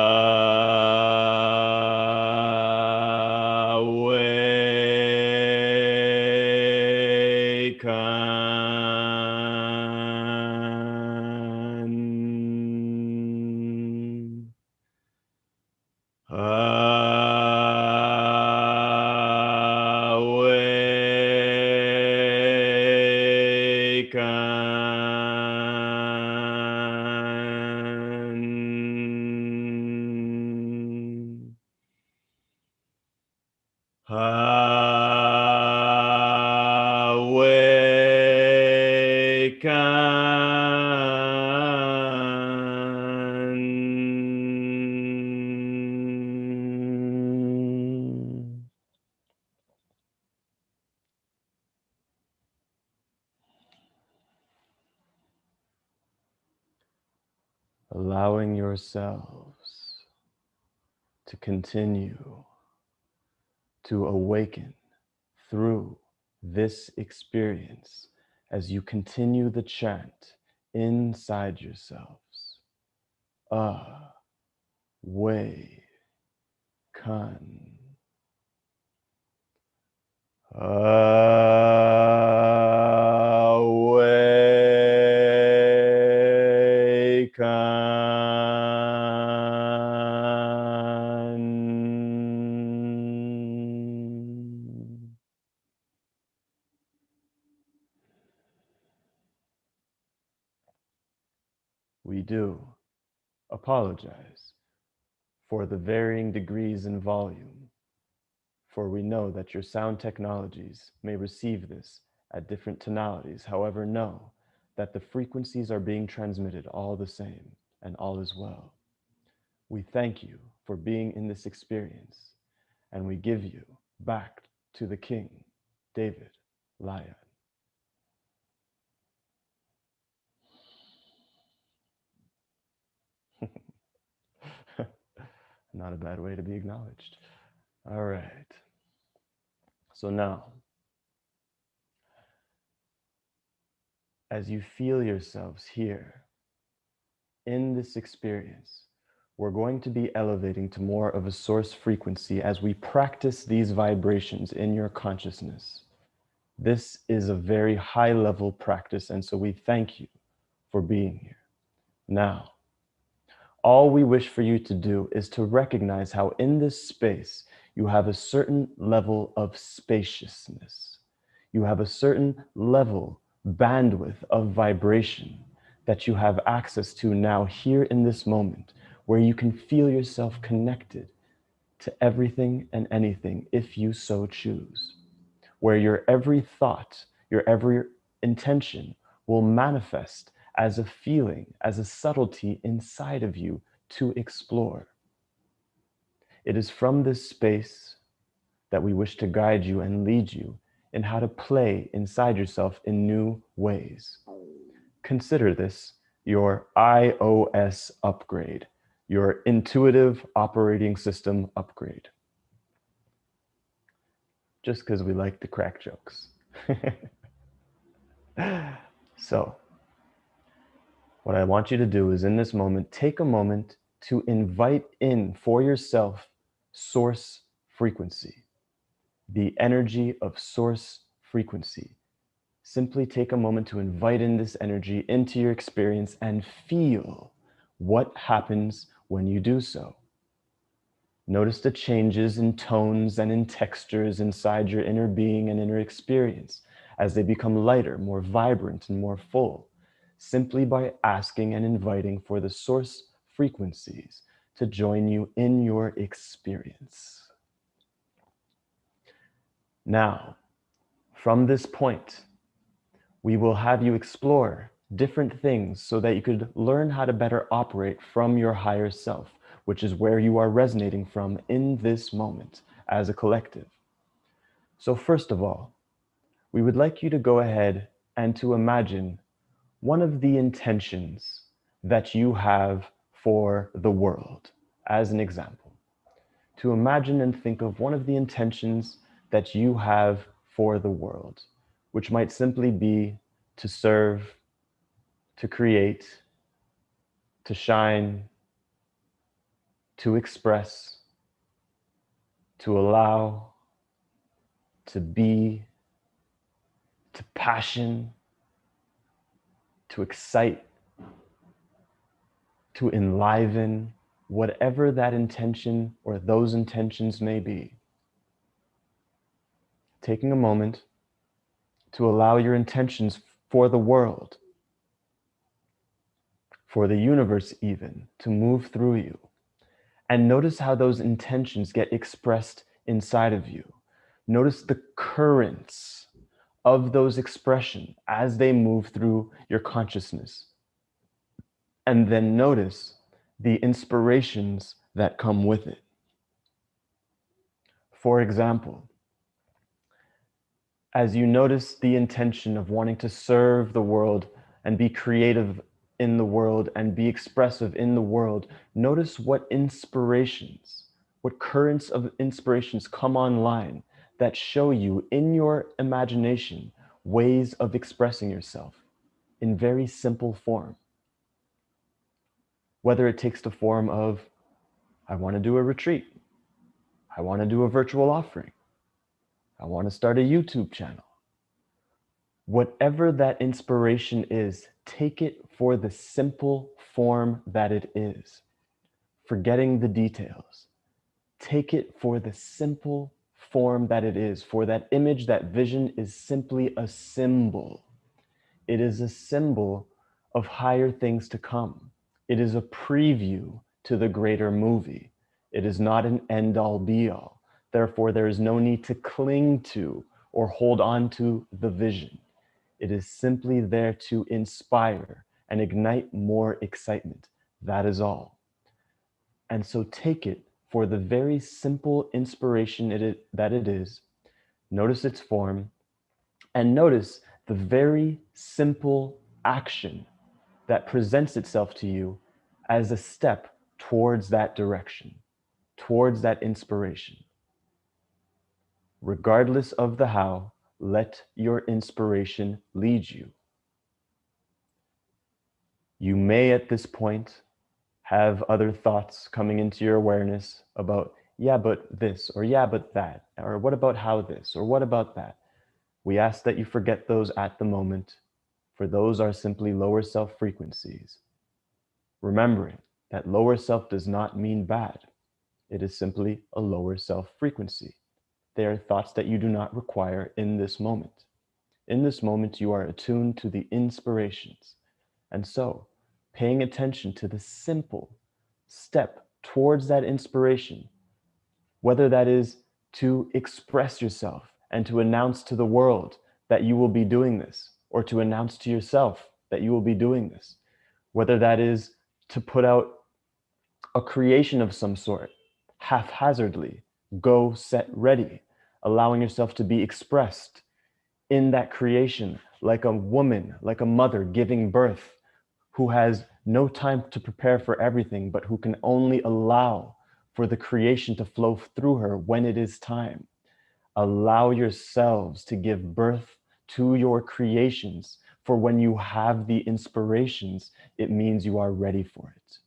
Awaken. Awaken. Allowing yourselves to continue to awaken through this experience as you continue the chant inside yourselves. Awaken. Awaken. We do apologize for the varying degrees in volume, for we know that your sound technologies may receive this at different tonalities. However, know that the frequencies are being transmitted all the same, and all is well. We thank you for being in this experience, and we give you back to the King, David Lyon. Not a bad way to be acknowledged. All right. So now, as you feel yourselves here in this experience, we're going to be elevating to more of a source frequency as we practice these vibrations in your consciousness. This is a very high level practice, and so we thank you for being here. Now, all we wish for you to do is to recognize how in this space you have a certain level of spaciousness. You have a certain level, bandwidth of vibration that you have access to now here in this moment, where you can feel yourself connected to everything and anything if you so choose, where your every thought, your every intention will manifest as a feeling, as a subtlety inside of you to explore. It is from this space that we wish to guide you and lead you in how to play inside yourself in new ways. Consider this your iOS upgrade, your intuitive operating system upgrade. Just because we like to crack jokes. So, what I want you to do is in this moment, take a moment to invite in for yourself source frequency, the energy of source frequency. Simply take a moment to invite in this energy into your experience and feel what happens when you do so. Notice the changes in tones and in textures inside your inner being and inner experience as they become lighter, more vibrant, and more full, simply by asking and inviting for the source frequencies to join you in your experience. Now, from this point, we will have you explore different things so that you could learn how to better operate from your higher self, which is where you are resonating from in this moment as a collective. So first of all, we would like you to go ahead and to imagine one of the intentions that you have for the world, as an example. To imagine and think of one of the intentions that you have for the world, which might simply be to serve, to create, to shine, to express, to allow, to be, to passion, to excite, to enliven, whatever that intention or those intentions may be. Taking a moment to allow your intentions for the world, for the universe even, to move through you. And notice how those intentions get expressed inside of you. Notice the currents of those expressions as they move through your consciousness. And then notice the inspirations that come with it. For example, as you notice the intention of wanting to serve the world and be creative in the world and be expressive in the world, notice what inspirations, what currents of inspirations come online that show you in your imagination ways of expressing yourself in very simple form. Whether it takes the form of, I want to do a retreat, I want to do a virtual offering, I want to start a YouTube channel. Whatever that inspiration is, take it for the simple form that it is, forgetting the details. Take it for the simple form that it is, for that image, that vision is simply a symbol. It is a symbol of higher things to come. It is a preview to the greater movie. It is not an end-all be-all. Therefore, there is no need to cling to or hold on to the vision. It is simply there to inspire and ignite more excitement. That is all. And so take it for the very simple inspiration that it is. Notice its form and notice the very simple action that presents itself to you as a step towards that direction, towards that inspiration. Regardless of the how, let your inspiration lead you. You may at this point have other thoughts coming into your awareness about, yeah, but this, or yeah, but that, or what about how this, or what about that. We ask that you forget those at the moment, for those are simply lower self frequencies. Remembering that lower self does not mean bad. It is simply a lower self frequency. They are thoughts that you do not require in this moment. In this moment, you are attuned to the inspirations. And so, paying attention to the simple step towards that inspiration, whether that is to express yourself and to announce to the world that you will be doing this, or to announce to yourself that you will be doing this, whether that is to put out a creation of some sort, haphazardly, go, set, ready, allowing yourself to be expressed in that creation, like a woman, like a mother giving birth, who has no time to prepare for everything, but who can only allow for the creation to flow through her when it is time. Allow yourselves to give birth to your creations, for when you have the inspirations, it means you are ready for it.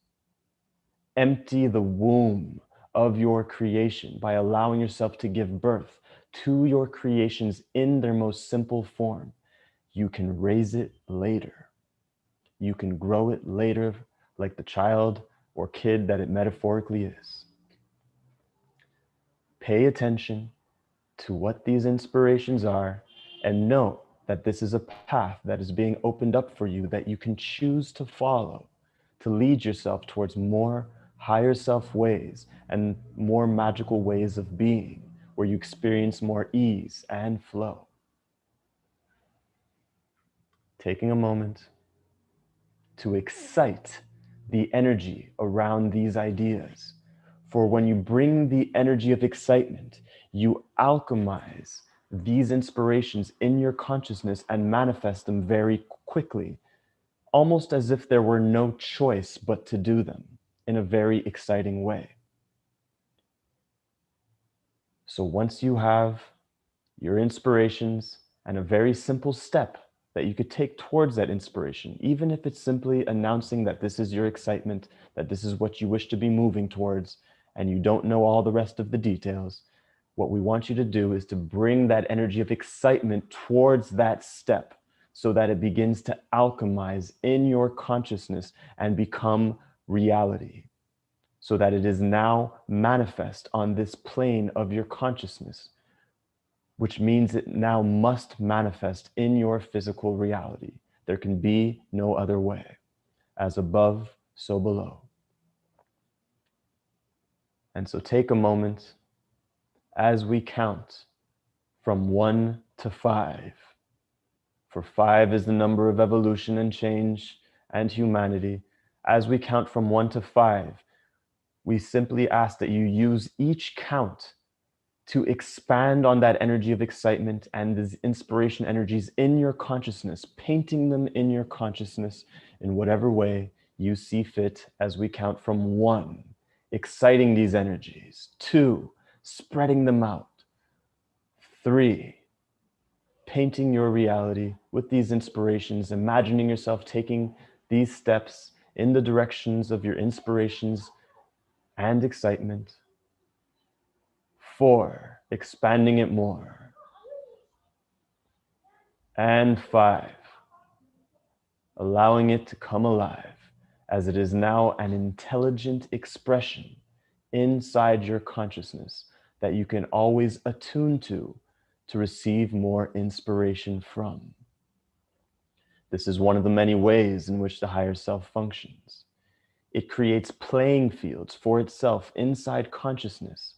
Empty the womb of your creation by allowing yourself to give birth to your creations in their most simple form. You can raise it later. You can grow it later like the child or kid that it metaphorically is. Pay attention to what these inspirations are and know that this is a path that is being opened up for you that you can choose to follow to lead yourself towards more higher self ways and more magical ways of being, where you experience more ease and flow. Taking a moment to excite the energy around these ideas. For when you bring the energy of excitement, you alchemize these inspirations in your consciousness and manifest them very quickly, almost as if there were no choice but to do them in a very exciting way. So once you have your inspirations and a very simple step that you could take towards that inspiration, even if it's simply announcing that this is your excitement, that this is what you wish to be moving towards, and you don't know all the rest of the details, what we want you to do is to bring that energy of excitement towards that step so that it begins to alchemize in your consciousness and become reality, so that it is now manifest on this plane of your consciousness, which means it now must manifest in your physical reality. There can be no other way. As above, so below. And so take a moment as we count from 1 to 5. For 5 is the number of evolution and change and humanity. As we count from 1 to 5, we simply ask that you use each count to expand on that energy of excitement and these inspiration energies in your consciousness, painting them in your consciousness in whatever way you see fit as we count from 1, exciting these energies, 2, spreading them out, 3, painting your reality with these inspirations, imagining yourself taking these steps in the directions of your inspirations and excitement, 4, expanding it more. And 5, allowing it to come alive as it is now an intelligent expression inside your consciousness that you can always attune to receive more inspiration from. This is one of the many ways in which the higher self functions. It creates playing fields for itself inside consciousness,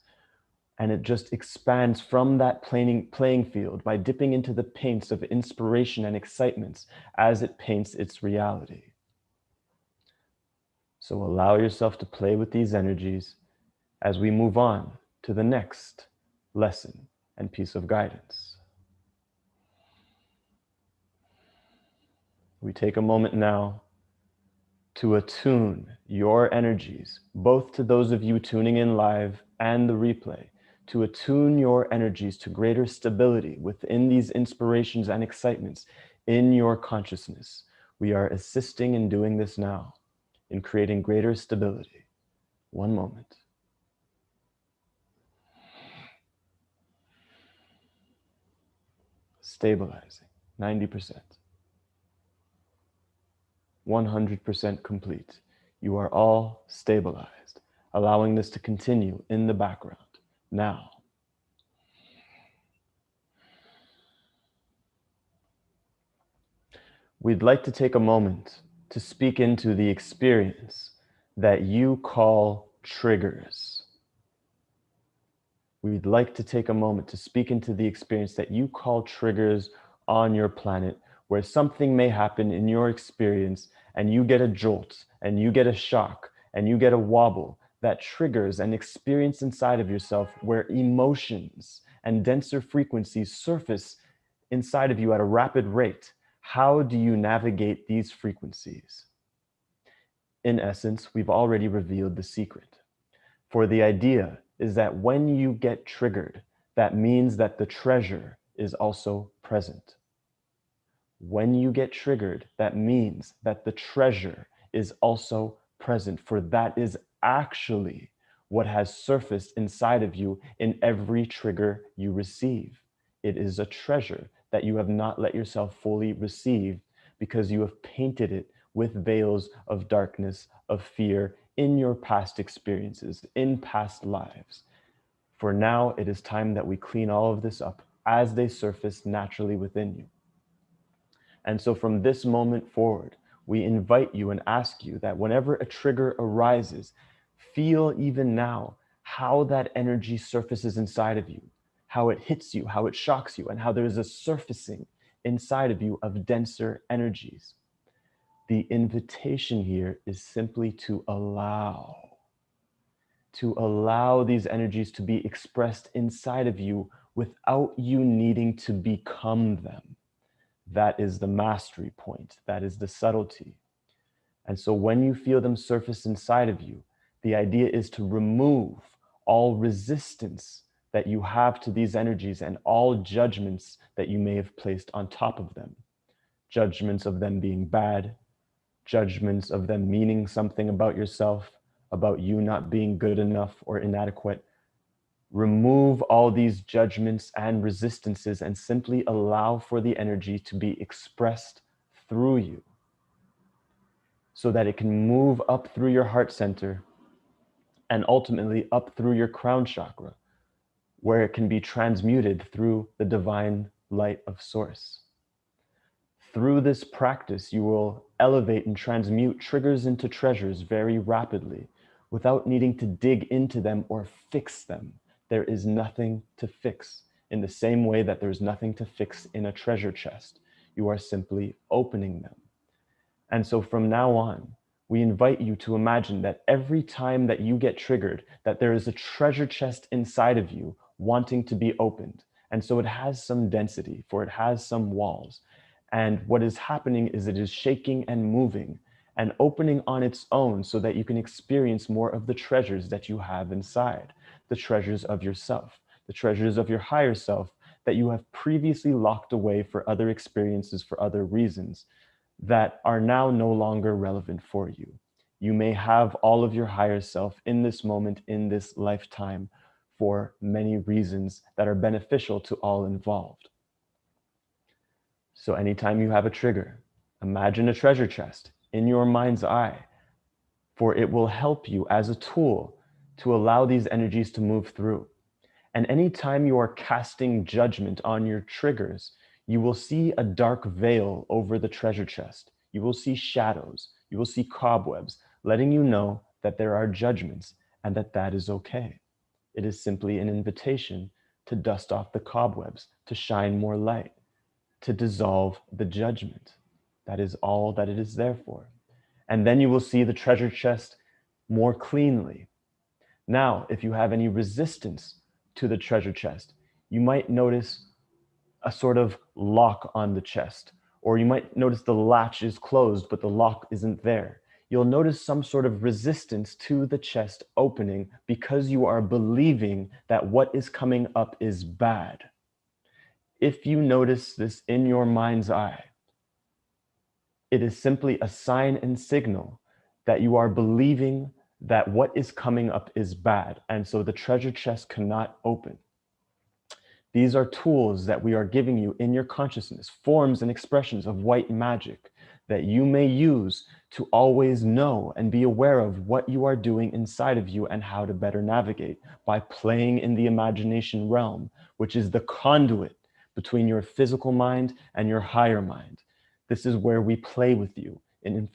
and it just expands from that playing field by dipping into the paints of inspiration and excitements as it paints its reality. So allow yourself to play with these energies as we move on to the next lesson and piece of guidance. We take a moment now to attune your energies, both to those of you tuning in live and the replay, to attune your energies to greater stability within these inspirations and excitements in your consciousness. We are assisting in doing this now, in creating greater stability. One moment. Stabilizing, 90%. 100% complete. You are all stabilized, allowing this to continue in the background. Now, we'd like to take a moment to speak into the experience that you call triggers. We'd like to take a moment to speak into the experience that you call triggers on your planet, where something may happen in your experience and you get a jolt and you get a shock and you get a wobble that triggers an experience inside of yourself where emotions and denser frequencies surface inside of you at a rapid rate. How do you navigate these frequencies? In essence, we've already revealed the secret. For the idea is that when you get triggered, that means that the treasure is also present. When you get triggered, that means that the treasure is also present, for that is actually what has surfaced inside of you in every trigger you receive. It is a treasure that you have not let yourself fully receive because you have painted it with veils of darkness, of fear in your past experiences, in past lives. For now, it is time that we clean all of this up as they surface naturally within you. And so from this moment forward, we invite you and ask you that whenever a trigger arises, feel even now how that energy surfaces inside of you, how it hits you, how it shocks you, and how there is a surfacing inside of you of denser energies. The invitation here is simply to allow these energies to be expressed inside of you without you needing to become them. That is the mastery point. That is the subtlety. And so when you feel them surface inside of you, the idea is to remove all resistance that you have to these energies and all judgments that you may have placed on top of them. Judgments of them being bad, judgments of them meaning something about yourself, about you not being good enough or inadequate. Remove all these judgments and resistances and simply allow for the energy to be expressed through you so that it can move up through your heart center and ultimately up through your crown chakra, where it can be transmuted through the divine light of source. Through this practice, you will elevate and transmute triggers into treasures very rapidly without needing to dig into them or fix them. There is nothing to fix, in the same way that there's nothing to fix in a treasure chest. You are simply opening them. And so from now on, we invite you to imagine that every time that you get triggered, that there is a treasure chest inside of you wanting to be opened. And so it has some density, for it has some walls. And what is happening is it is shaking and moving and opening on its own so that you can experience more of the treasures that you have inside, the treasures of yourself, the treasures of your higher self that you have previously locked away for other experiences, for other reasons, that are now no longer relevant for you. You may have all of your higher self in this moment, in this lifetime, for many reasons that are beneficial to all involved. So anytime you have a trigger, imagine a treasure chest in your mind's eye, for it will help you as a tool to allow these energies to move through. And anytime you are casting judgment on your triggers, you will see a dark veil over the treasure chest. You will see shadows. You will see cobwebs, letting you know that there are judgments and that that is okay. It is simply an invitation to dust off the cobwebs, to shine more light, to dissolve the judgment. That is all that it is there for. And then you will see the treasure chest more cleanly. Now, if you have any resistance to the treasure chest, you might notice a sort of lock on the chest, or you might notice the latch is closed, but the lock isn't there. You'll notice some sort of resistance to the chest opening because you are believing that what is coming up is bad. If you notice this in your mind's eye, it is simply a sign and signal that you are believing that what is coming up is bad, and so the treasure chest cannot open. These are tools that we are giving you in your consciousness, forms and expressions of white magic that you may use to always know and be aware of what you are doing inside of you and how to better navigate by playing in the imagination realm, which is the conduit between your physical mind and your higher mind. This is where we play with you in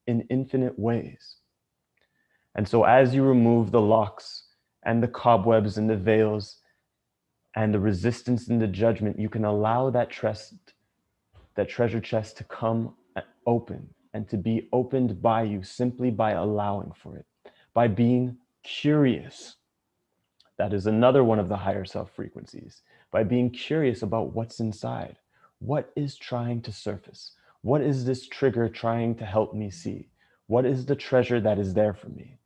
infinite ways. And so as you remove the locks and the cobwebs and the veils and the resistance and the judgment, you can allow that treasure chest to come open and to be opened by you simply by allowing for it, by being curious. That is another one of the higher self frequencies, by being curious about what's inside. What is trying to surface? What is this trigger trying to help me see? What is the treasure that is there for me?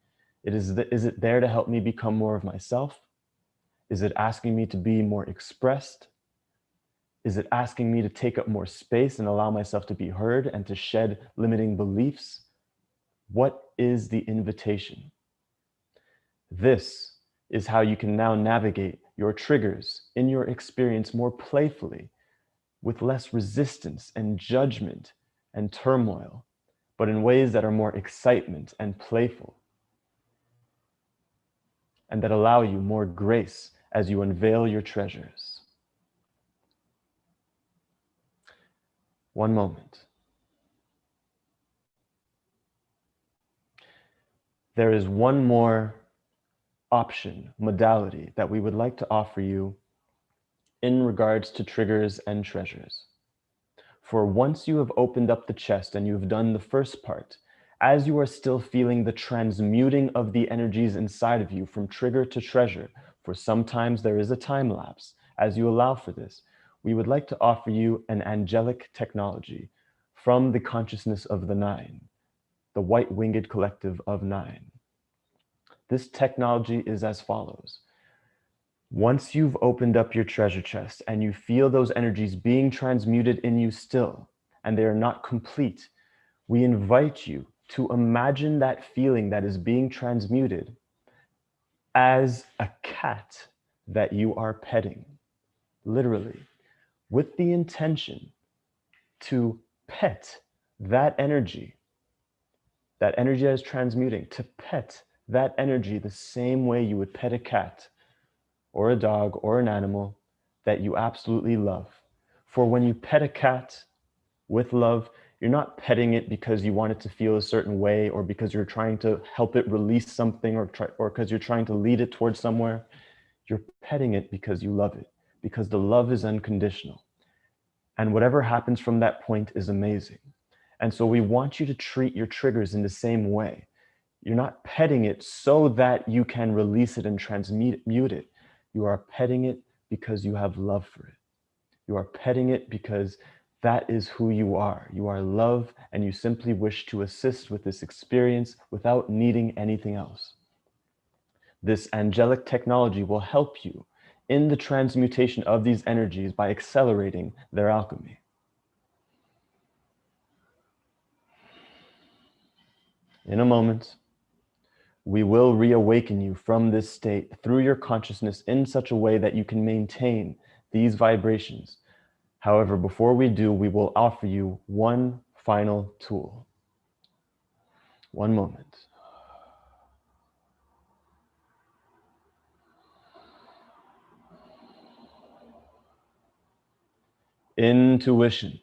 Is it there to help me become more of myself? Is it asking me to be more expressed? Is it asking me to take up more space and allow myself to be heard and to shed limiting beliefs? What is the invitation? This is how you can now navigate your triggers in your experience more playfully, with less resistance and judgment and turmoil, but in ways that are more excitement and playful. and that allow you more grace as you unveil your treasures. One moment. There is one more option, modality, that we would like to offer you in regards to triggers and treasures. For once you have opened up the chest and you've done the first part, as you are still feeling the transmuting of the energies inside of you from trigger to treasure, for sometimes there is a time lapse, as you allow for this, we would like to offer you an angelic technology from the consciousness of the Nine, the white-winged collective of Nine. This technology is as follows. Once you've opened up your treasure chest and you feel those energies being transmuted in you still, and they are not complete, we invite you to imagine that feeling that is being transmuted as a cat that you are petting, literally, with the intention to pet that energy that is transmuting, to pet that energy the same way you would pet a cat or a dog or an animal that you absolutely love. For when you pet a cat with love, you're not petting it because you want it to feel a certain way or because you're trying to help it release something or because you're trying to lead it towards somewhere. You're petting it because you love it, because the love is unconditional. And whatever happens from that point is amazing. And so we want you to treat your triggers in the same way. You're not petting it so that you can release it and transmute it. You are petting it because you have love for it. You are petting it because that is who you are. You are love, and you simply wish to assist with this experience without needing anything else. This angelic technology will help you in the transmutation of these energies by accelerating their alchemy. In a moment, we will reawaken you from this state through your consciousness in such a way that you can maintain these vibrations. However, before we do, we will offer you one final tool. One moment. Intuition.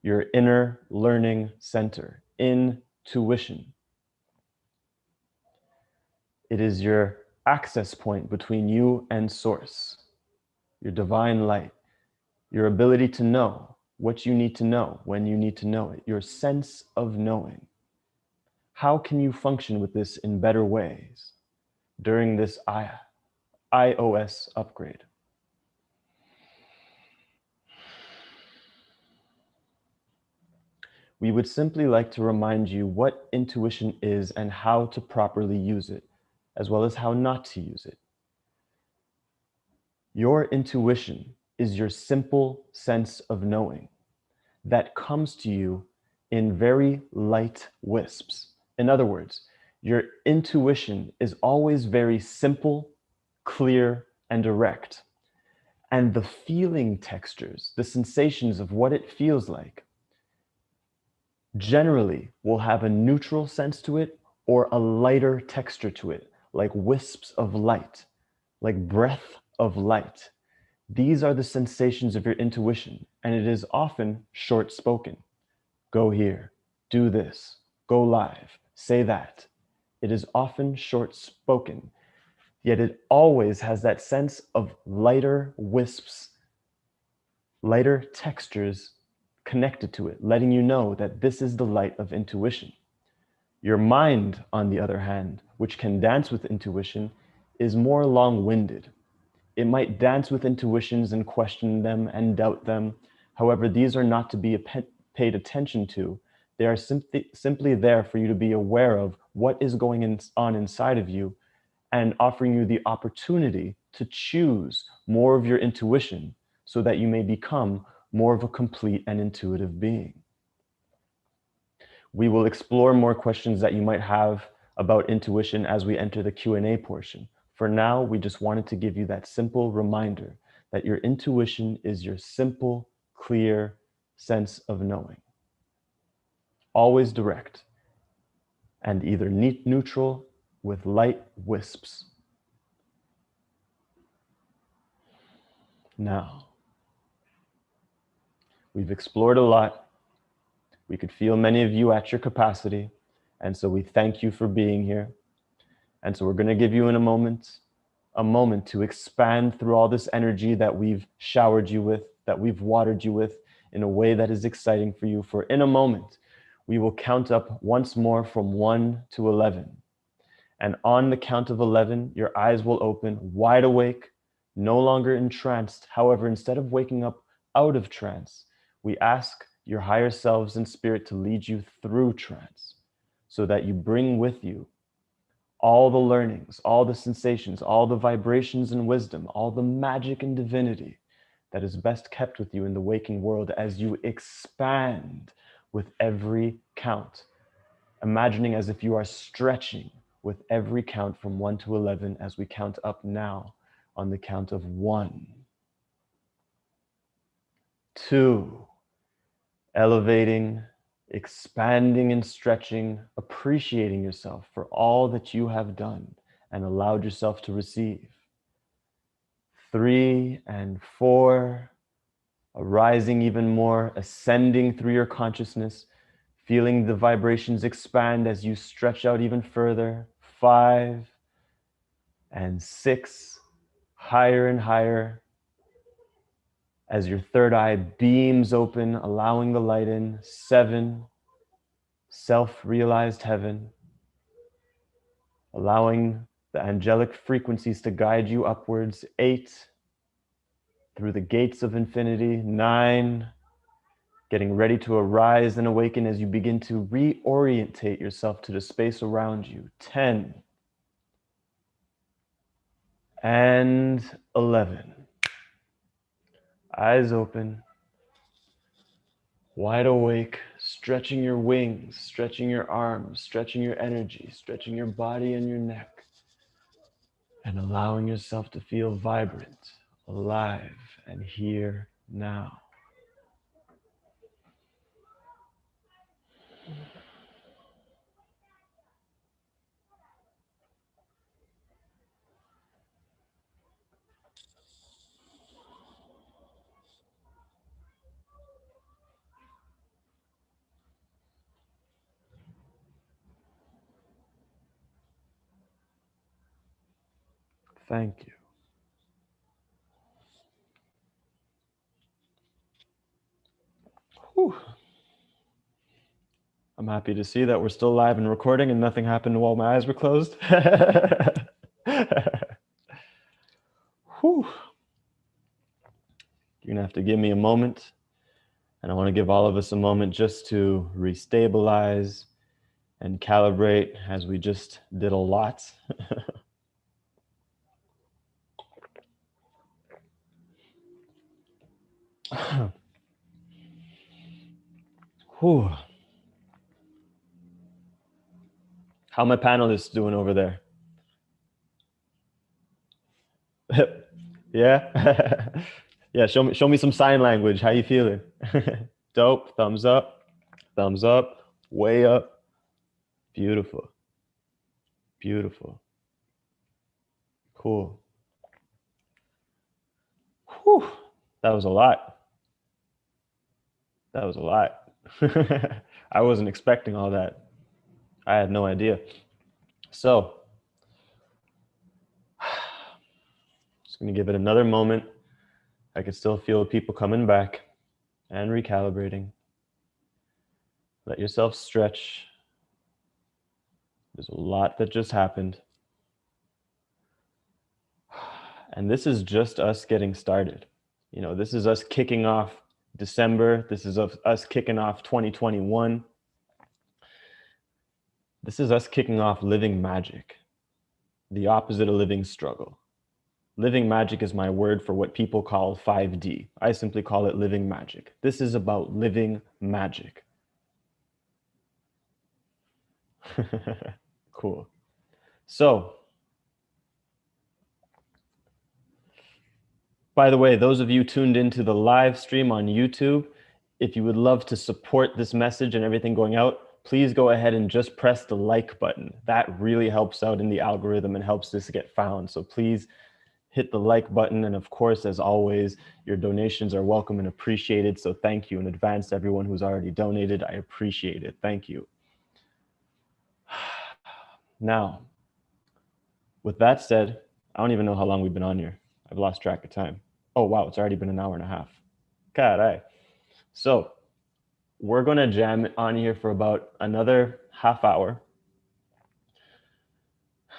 Your inner learning center. Intuition. It is your access point between you and source, your divine light, your ability to know what you need to know when you need to know it, your sense of knowing. How can you function with this in better ways during this iOS upgrade? We would simply like to remind you what intuition is and how to properly use it, as well as how not to use it. Your intuition is your simple sense of knowing that comes to you in very light wisps. In other words, your intuition is always very simple, clear, and direct. And the feeling textures, the sensations of what it feels like, generally will have a neutral sense to it or a lighter texture to it, like wisps of light, like breath of light. These are the sensations of your intuition, and it is often short-spoken. Go here, do this, go live, say that. It is often short-spoken, yet it always has that sense of lighter wisps, lighter textures connected to it, letting you know that this is the light of intuition. Your mind, on the other hand, which can dance with intuition, is more long-winded. It might dance with intuitions and question them and doubt them. However, these are not to be paid attention to. They are simply there for you to be aware of what is going on inside of you and offering you the opportunity to choose more of your intuition so that you may become more of a complete and intuitive being. We will explore more questions that you might have about intuition as we enter the Q&A portion. For now, we just wanted to give you that simple reminder that your intuition is your simple, clear sense of knowing. Always direct and either neutral with light wisps. Now, we've explored a lot. We could feel many of you at your capacity, and so we thank you for being here. And so we're going to give you in a moment to expand through all this energy that we've showered you with, that we've watered you with, in a way that is exciting for you. For in a moment, we will count up once more from 1 to 11. And on the count of 11, your eyes will open wide awake, no longer entranced. However, instead of waking up out of trance, we ask your higher selves in spirit to lead you through trance so that you bring with you all the learnings, all the sensations, all the vibrations and wisdom, all the magic and divinity that is best kept with you in the waking world as you expand with every count, imagining as if you are stretching with every count from 1 to 11 as we count up now on the count of 1, 2, elevating, expanding and stretching, appreciating yourself for all that you have done and allowed yourself to receive. 3 and 4, arising even more, ascending through your consciousness, feeling the vibrations expand as you stretch out even further. 5 and 6, higher and higher, as your third eye beams open, allowing the light in. 7, self-realized heaven, allowing the angelic frequencies to guide you upwards. 8, through the gates of infinity. 9, getting ready to arise and awaken as you begin to reorientate yourself to the space around you. 10 and 11. Eyes open, wide awake, stretching your wings, stretching your arms, stretching your energy, stretching your body and your neck, and allowing yourself to feel vibrant, alive, and here now. Thank you. Whew. I'm happy to see that we're still live and recording and nothing happened while my eyes were closed. Whew. You're gonna have to give me a moment, and I want to give all of us a moment just to restabilize and calibrate, as we just did a lot. Whew. How my panelists doing over there? Yeah? Yeah, show me some sign language. How you feeling? Dope. Thumbs up, way up. Beautiful. Beautiful. Cool. Whew. That was a lot. That was a lot. I wasn't expecting all that. I had no idea. So, just gonna give it another moment. I can still feel people coming back and recalibrating. Let yourself stretch. There's a lot that just happened. And this is just us getting started. You know, this is us kicking off December. This is us kicking off 2021. This is us kicking off living magic, the opposite of living struggle. Living magic is my word for what people call 5D. I simply call it living magic. This is about living magic. Cool. So, by the way, those of you tuned into the live stream on YouTube, if you would love to support this message and everything going out, please go ahead and just press the like button. That really helps out in the algorithm and helps this get found. So please hit the like button. And of course, as always, your donations are welcome and appreciated. So thank you in advance to everyone who's already donated. I appreciate it. Thank you. Now, with that said, I don't even know how long we've been on here. I've lost track of time. Oh, wow, it's already been an hour and a half. God, So we're going to jam on here for about another half hour.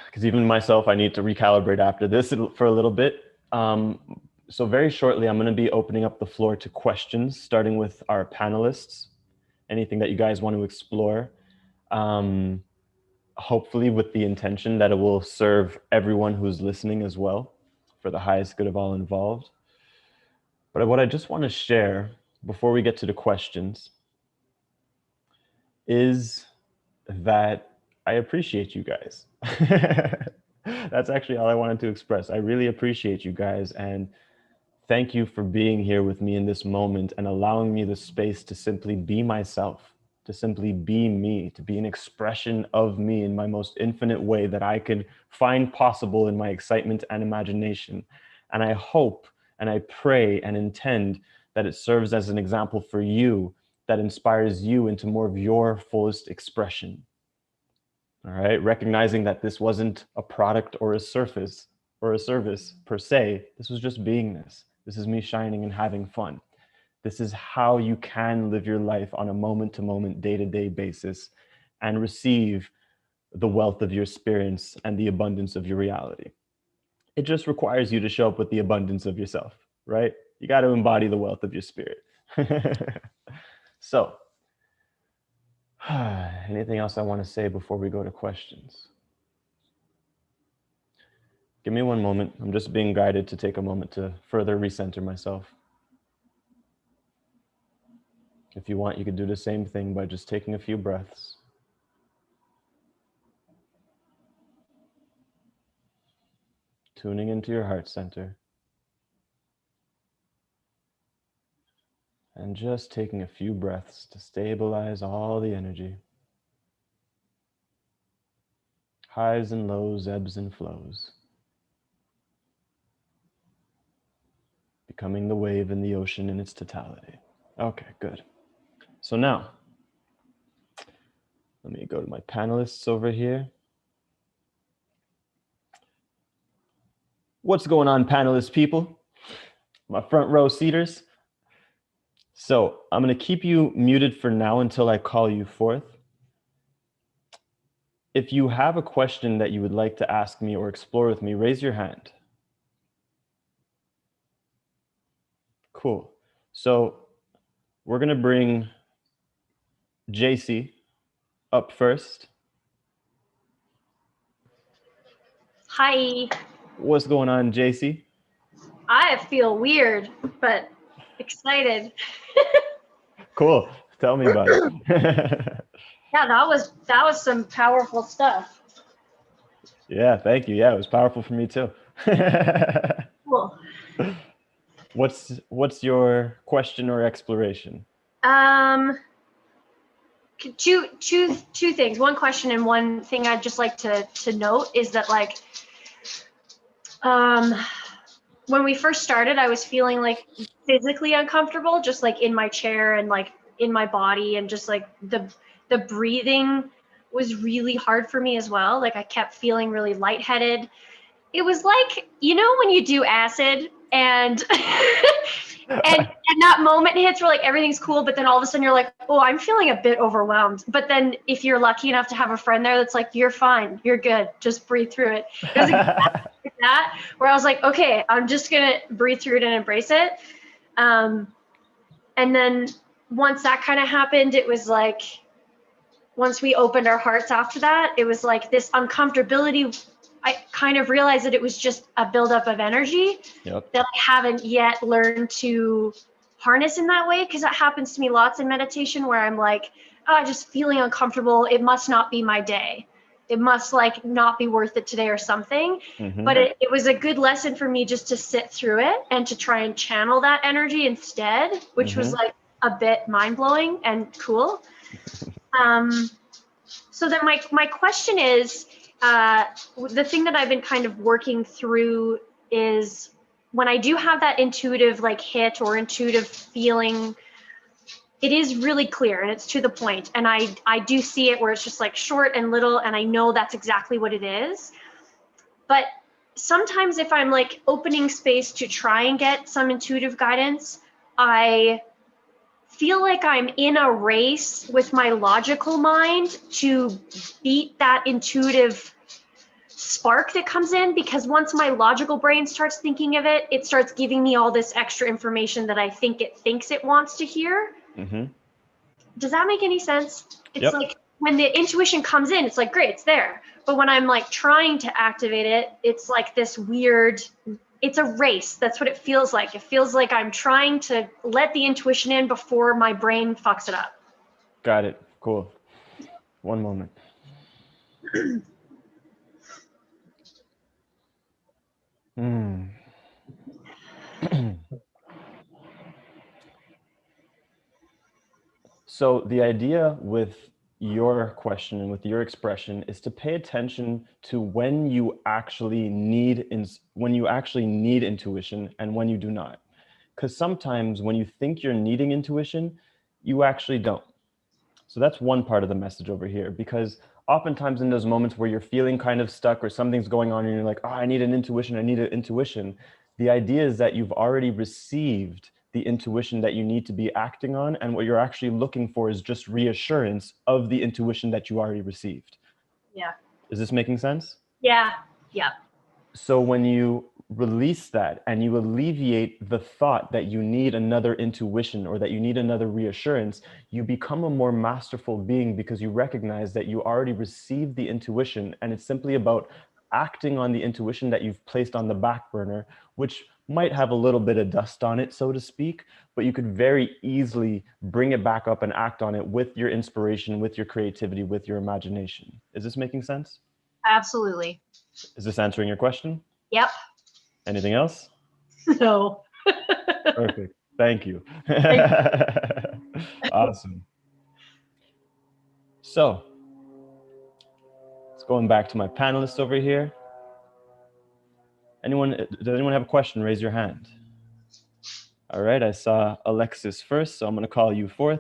Because even myself, I need to recalibrate after this for a little bit. So very shortly, I'm going to be opening up the floor to questions, starting with our panelists. Anything that you guys want to explore. Hopefully with the intention that it will serve everyone who's listening as well, for the highest good of all involved. But what I just want to share before we get to the questions is that I appreciate you guys. That's actually all I wanted to express. I really appreciate you guys, and thank you for being here with me in this moment and allowing me the space to simply be myself, to simply be me, to be an expression of me in my most infinite way that I could find possible in my excitement and imagination. And I hope and I pray and intend that it serves as an example for you that inspires you into more of your fullest expression. All right, recognizing that this wasn't a product or a surface or a service per se. This was just beingness. This is me shining and having fun. This is how you can live your life on a moment-to-moment, day-to-day basis and receive the wealth of your experience and the abundance of your reality. It just requires you to show up with the abundance of yourself, right? You got to embody the wealth of your spirit. So, anything else I want to say before we go to questions? Give me one moment. I'm just being guided to take a moment to further recenter myself. If you want, you could do the same thing by just taking a few breaths. Tuning into your heart center. And just taking a few breaths to stabilize all the energy. Highs and lows, ebbs and flows. Becoming the wave in the ocean in its totality. Okay, good. So now, let me go to my panelists over here. What's going on, panelist people? My front row seaters. So I'm going to keep you muted for now until I call you forth. If you have a question that you would like to ask me or explore with me, raise your hand. Cool. So we're going to bring JC up first. Hi. What's going on, JC? I feel weird, but excited. Cool. Tell me about it. Yeah, that was some powerful stuff. Yeah, thank you. Yeah, it was powerful for me too. Cool. What's your question or exploration? Two things. One question and one thing I'd just like to note is that, like, when we first started, I was feeling like physically uncomfortable, just like in my chair and like in my body, and just like the breathing was really hard for me as well. Like I kept feeling really lightheaded. It was like, you know, when you do acid and and that moment hits where like everything's cool, but then all of a sudden you're like, oh, I'm feeling a bit overwhelmed. But then if you're lucky enough to have a friend there that's like, you're fine, you're good, just breathe through it. It was exactly like that, where I was like, okay, I'm just gonna breathe through it and embrace it. And then once that kind of happened, it was like, once we opened our hearts after that, it was like this uncomfortability. I kind of realized that it was just a buildup of energy that I haven't yet learned to harness in that way, because that happens to me lots in meditation, where I'm like, oh, just feeling uncomfortable. It must not be my day. It must like not be worth it today or something. Mm-hmm. But it was a good lesson for me just to sit through it and to try and channel that energy instead, which was like a bit mind-blowing and cool. So then my question is, the thing that I've been kind of working through is when I do have that intuitive like hit or intuitive feeling, it is really clear and it's to the point. And I do see it where it's just like short and little, and I know that's exactly what it is. But sometimes if I'm like opening space to try and get some intuitive guidance, I feel like I'm in a race with my logical mind to beat that intuitive spark that comes in, because once my logical brain starts thinking of it, it starts giving me all this extra information that I think it thinks it wants to hear. Mm-hmm. Does that make any sense? It's Yep. like when the intuition comes in, it's like, great, it's there. But when I'm like trying to activate it, it's like this weird, it's a race. That's what it feels like. It feels like I'm trying to let the intuition in before my brain fucks it up. Got it. Cool. One moment. So the idea with your question and with your expression is to pay attention to when you actually need intuition and when you do not. Because sometimes when you think you're needing intuition, you actually don't. So that's one part of the message over here, because oftentimes in those moments where you're feeling kind of stuck or something's going on and you're like, oh, I need an intuition. The idea is that you've already received the intuition that you need to be acting on. And what you're actually looking for is just reassurance of the intuition that you already received. Yeah. Is this making sense? Yeah. Yeah. So when you release that and you alleviate the thought that you need another intuition or that you need another reassurance, you become a more masterful being because you recognize that you already received the intuition, and it's simply about acting on the intuition that you've placed on the back burner, which might have a little bit of dust on it, so to speak, but you could very easily bring it back up and act on it with your inspiration, with your creativity, with your imagination. Is this making sense? Absolutely. Is this answering your question? Yep. Anything else? No. Perfect. Thank you. Awesome. So, let's going back to my panelists over here. Does anyone have a question? Raise your hand. All right, I saw Alexis first, so I'm going to call you forth.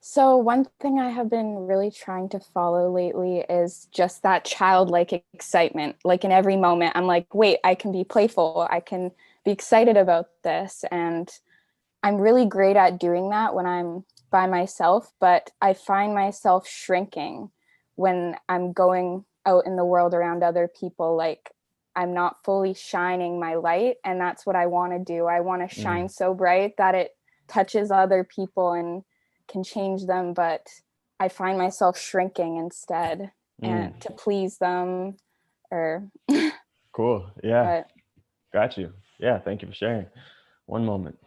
So one thing I have been really trying to follow lately is just that childlike excitement. Like in every moment, I'm like, wait, I can be playful. I can be excited about this. And I'm really great at doing that when I'm by myself, but I find myself shrinking when I'm going out in the world around other people. Like I'm not fully shining my light. And that's what I want to do. I want to shine so bright that it touches other people and can change them, but I find myself shrinking instead and to please them or cool. Yeah. Got you. Yeah, thank you for sharing. One moment.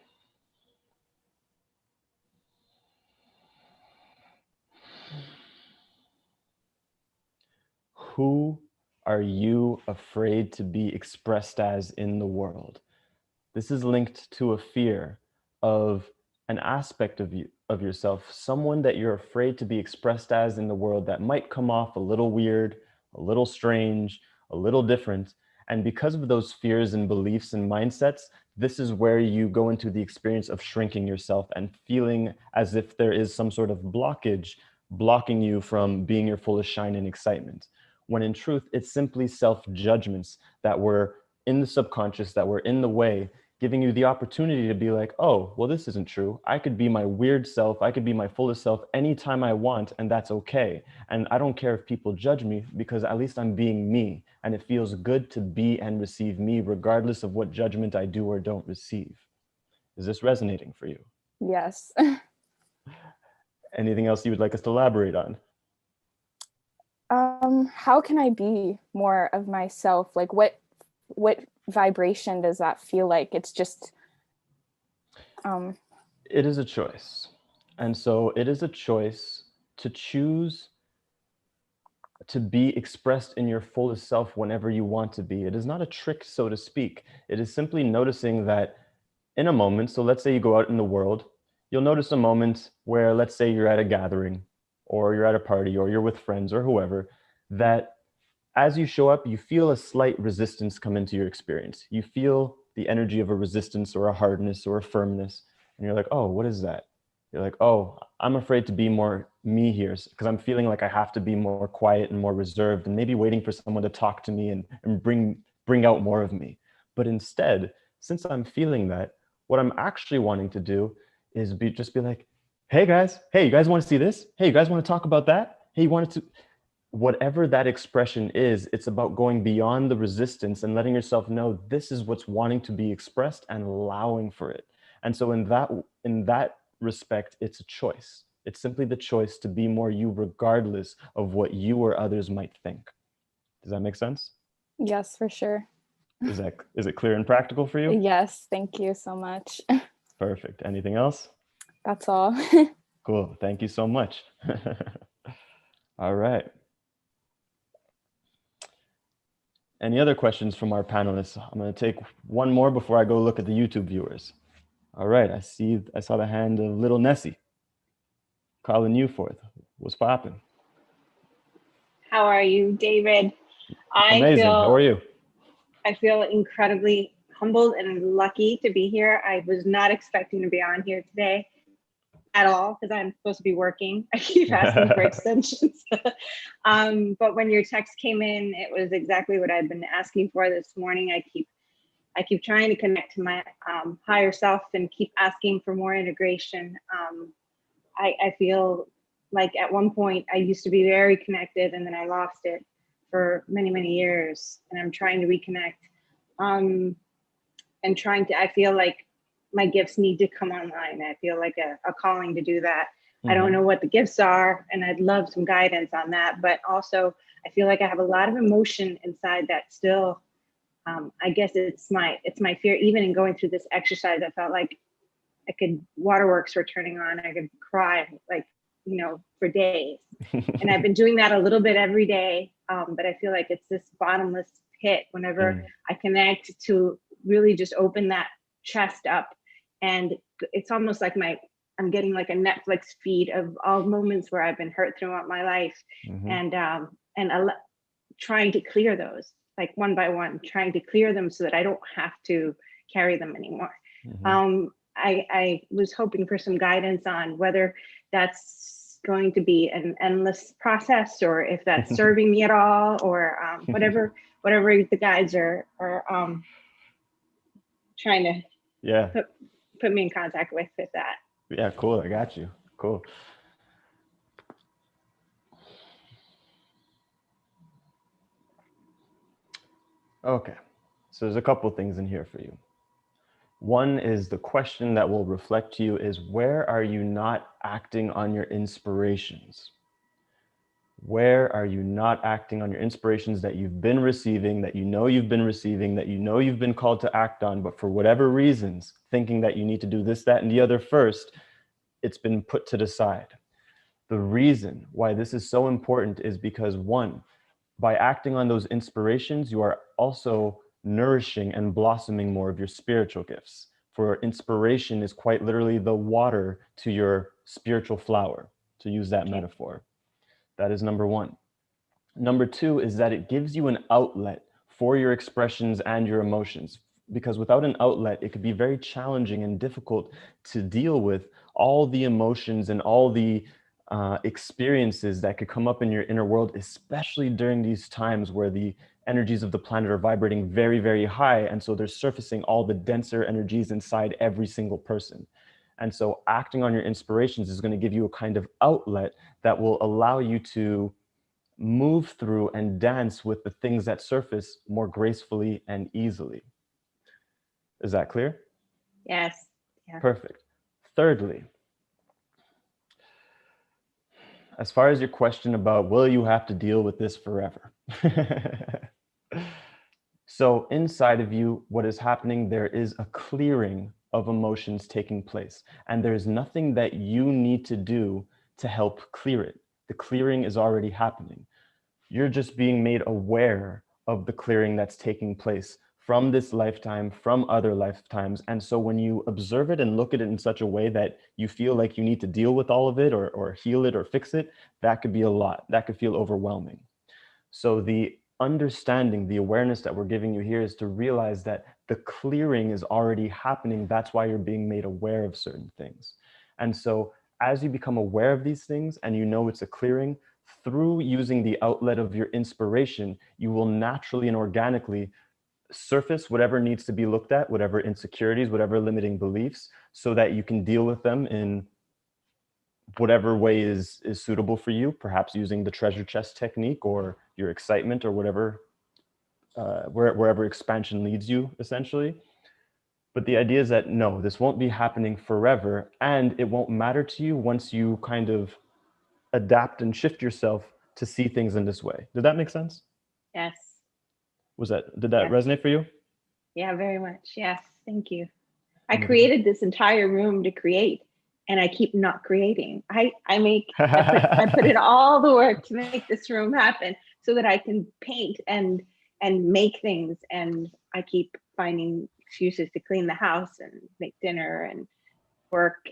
Who are you afraid to be expressed as in the world? This is linked to a fear of an aspect of you, of yourself, someone that you're afraid to be expressed as in the world that might come off a little weird, a little strange, a little different. And because of those fears and beliefs and mindsets, this is where you go into the experience of shrinking yourself and feeling as if there is some sort of blockage blocking you from being your fullest shine and excitement. When in truth, it's simply self-judgments that were in the subconscious, that were in the way, giving you the opportunity to be like, oh, well, this isn't true. I could be my weird self. I could be my fullest self anytime I want, and that's okay. And I don't care if people judge me, because at least I'm being me. And it feels good to be and receive me, regardless of what judgment I do or don't receive. Is this resonating for you? Yes. Anything else you would like us to elaborate on? How can I be more of myself? Like what vibration does that feel like? It's just it is a choice. And so it is a choice to choose to be expressed in your fullest self whenever you want to be. It is not a trick, so to speak. It is simply noticing that in a moment, so let's say you go out in the world, you'll notice a moment where, let's say you're at a gathering or you're at a party or you're with friends or whoever, that as you show up, you feel a slight resistance come into your experience. You feel the energy of a resistance or a hardness or a firmness. And you're like, oh, what is that? You're like, oh, I'm afraid to be more me here because I'm feeling like I have to be more quiet and more reserved and maybe waiting for someone to talk to me and bring out more of me. But instead, since I'm feeling that, what I'm actually wanting to do is just be like, hey guys, hey, you guys want to see this? Hey, you guys want to talk about that? Hey, you wanted to, whatever that expression is, it's about going beyond the resistance and letting yourself know this is what's wanting to be expressed and allowing for it. And so in that respect, it's a choice. It's simply the choice to be more you regardless of what you or others might think. Does that make sense? Yes, for sure. Is it clear and practical for you? Yes, thank you so much. Perfect. Anything else? That's all. Cool. Thank you so much. All right. Any other questions from our panelists? I'm going to take one more before I go look at the YouTube viewers. All right, I saw the hand of little Nessie. Calling you forth. What's popping? How are you, David? Amazing. How are you? I feel incredibly humbled and lucky to be here. I was not expecting to be on here today at all because I'm supposed to be working. I keep asking for extensions. But when your text came in, it was exactly what I've been asking for this morning. I keep trying to connect to my higher self and keep asking for more integration. I feel like at one point I used to be very connected and then I lost it for many, many years. And I'm trying to reconnect and I feel like my gifts need to come online. I feel like a calling to do that. Mm-hmm. I don't know what the gifts are and I'd love some guidance on that. But also I feel like I have a lot of emotion inside that still, I guess it's my fear. Even in going through this exercise, I felt like waterworks were turning on. I could cry like, for days. And I've been doing that a little bit every day. But I feel like it's this bottomless pit whenever I connect to really just open that chest up. And it's almost like I'm getting like a Netflix feed of all moments where I've been hurt throughout my life. And trying to clear those, like one by one, trying to clear them so that I don't have to carry them anymore. I was hoping for some guidance on whether that's going to be an endless process or if that's serving me at all, or whatever the guides are trying to put me in contact with that. Yeah, cool. I got you. Cool. Okay, so there's a couple things in here for you. One is the question that will reflect to you is, where are you not acting on your inspirations? Where are you not acting on your inspirations that you've been receiving, that you know you've been receiving, that you know you've been called to act on, but for whatever reasons, thinking that you need to do this, that, and the other first, it's been put to the side. The reason why this is so important is because, one, by acting on those inspirations, you are also nourishing and blossoming more of your spiritual gifts. For inspiration is quite literally the water to your spiritual flower, to use that metaphor. That is number one. Number two is that it gives you an outlet for your expressions and your emotions, because without an outlet, it could be very challenging and difficult to deal with all the emotions and all the experiences that could come up in your inner world, especially during these times where the energies of the planet are vibrating very, very high. And so they're surfacing all the denser energies inside every single person. And so acting on your inspirations is going to give you a kind of outlet that will allow you to move through and dance with the things that surface more gracefully and easily. Is that clear? Yes. Yeah. Perfect. Thirdly, as far as your question about will you have to deal with this forever? So inside of you, what is happening, there is a clearing of emotions taking place. And there's nothing that you need to do to help clear it. The clearing is already happening. You're just being made aware of the clearing that's taking place from this lifetime, from other lifetimes. And so when you observe it and look at it in such a way that you feel like you need to deal with all of it or heal it or fix it, that could be a lot. That could feel overwhelming. So the understanding, the awareness that we're giving you here is to realize that the clearing is already happening. That's why you're being made aware of certain things. And so as you become aware of these things and you know it's a clearing, through using the outlet of your inspiration, you will naturally and organically surface whatever needs to be looked at, whatever insecurities, whatever limiting beliefs, so that you can deal with them in whatever way is suitable for you, perhaps using the treasure chest technique or your excitement or whatever, wherever expansion leads you, essentially. But the idea is that no, this won't be happening forever, and it won't matter to you once you kind of adapt and shift yourself to see things in this way. Did that make sense? Yes. Did that resonate for you? Yeah, very much. Yes. Thank you. I created this entire room to create, and I keep not creating. I put in all the work to make this room happen so that I can paint and make things, and I keep finding excuses to clean the house and make dinner and work,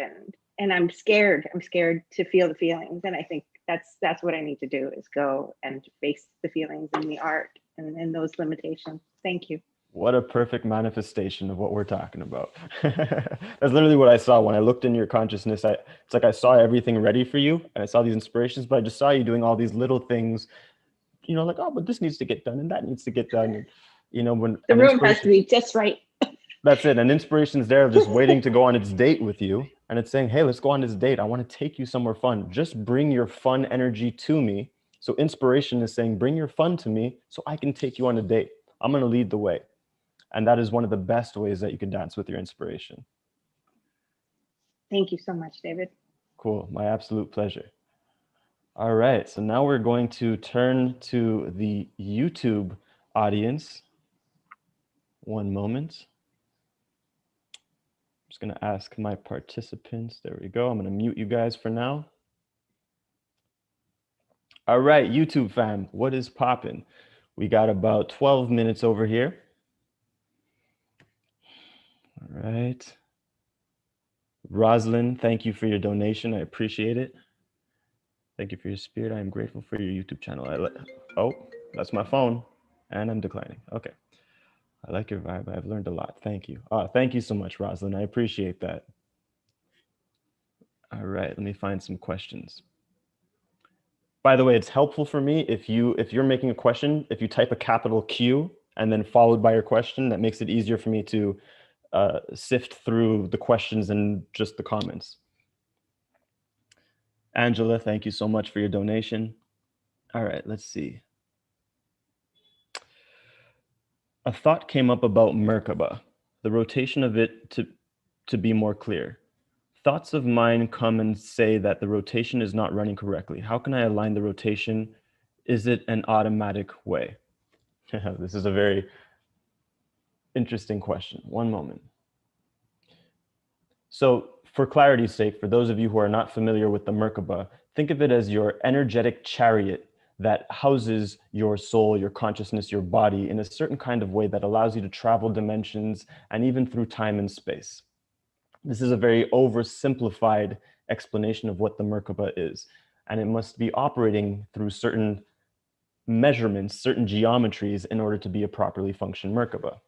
and I'm scared. I'm scared to feel the feelings, and I think that's what I need to do, is go and face the feelings in the art and those limitations. Thank you. What a perfect manifestation of what we're talking about. That's literally what I saw when I looked in your consciousness. It's like I saw everything ready for you, and I saw these inspirations, but I just saw you doing all these little things, you know, like, oh, but this needs to get done and that needs to get done. And, you know, when the room has to be just right. That's it. And inspiration's there just waiting to go on its date with you. And it's saying, hey, let's go on this date. I want to take you somewhere fun. Just bring your fun energy to me. So inspiration is saying, bring your fun to me so I can take you on a date. I'm going to lead the way. And that is one of the best ways that you can dance with your inspiration. Thank you so much, David. Cool. My absolute pleasure. All right. So now we're going to turn to the YouTube audience. One moment. I'm just going to ask my participants. There we go. I'm going to mute you guys for now. All right, YouTube fam, what is poppin'? We got about 12 minutes over here. All right. Rosalind, thank you for your donation. I appreciate it. Thank you for your spirit. I am grateful for your YouTube channel. Oh, that's my phone. And I'm declining. Okay. I like your vibe. I've learned a lot. Thank you. Thank you so much, Rosalind. I appreciate that. All right, let me find some questions. By the way, it's helpful for me if you're making a question, if you type a capital Q and then followed by your question, that makes it easier for me to sift through the questions and just the comments. Angela, thank you so much for your donation. All right, let's see. A thought came up about Merkaba, the rotation of it to be more clear. Thoughts of mine come and say that the rotation is not running correctly. How can I align the rotation? Is it an automatic way? This is a very interesting question. One moment. So for clarity's sake, for those of you who are not familiar with the Merkaba, think of it as your energetic chariot that houses your soul, your consciousness, your body in a certain kind of way that allows you to travel dimensions and even through time and space. This is a very oversimplified explanation of what the Merkaba is, and it must be operating through certain measurements, certain geometries in order to be a properly functioning Merkaba.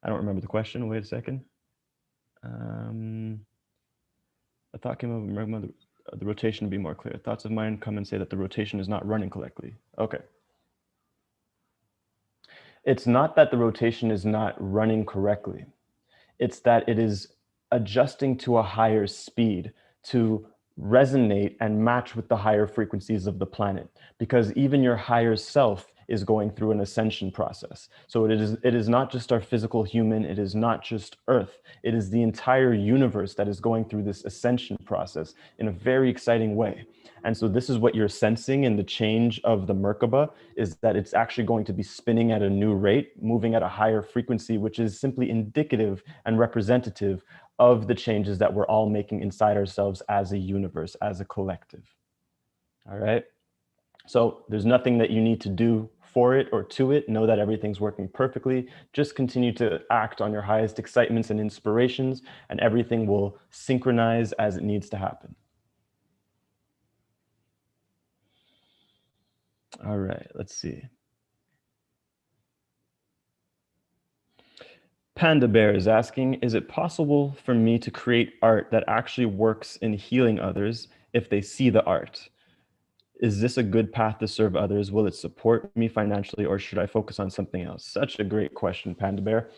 I don't remember the question. Wait a second. A thought came up, Merkaba, the rotation to be more clear. Thoughts of mine come and say that the rotation is not running correctly. Okay. It's not that the rotation is not running correctly. It's that it is adjusting to a higher speed to resonate and match with the higher frequencies of the planet, because even your higher self is going through an ascension process. So it is not just our physical human, it is not just Earth, it is the entire universe that is going through this ascension process in a very exciting way. And so this is what you're sensing in the change of the Merkaba, is that it's actually going to be spinning at a new rate, moving at a higher frequency, which is simply indicative and representative of the changes that we're all making inside ourselves as a universe, as a collective. All right. So there's nothing that you need to do for it or to it. Know that everything's working perfectly. Just continue to act on your highest excitements and inspirations, and everything will synchronize as it needs to happen. All right, let's see. Panda Bear is asking, is it possible for me to create art that actually works in healing others if they see the art? Is this a good path to serve others? Will it support me financially, or should I focus on something else? Such a great question, Panda Bear.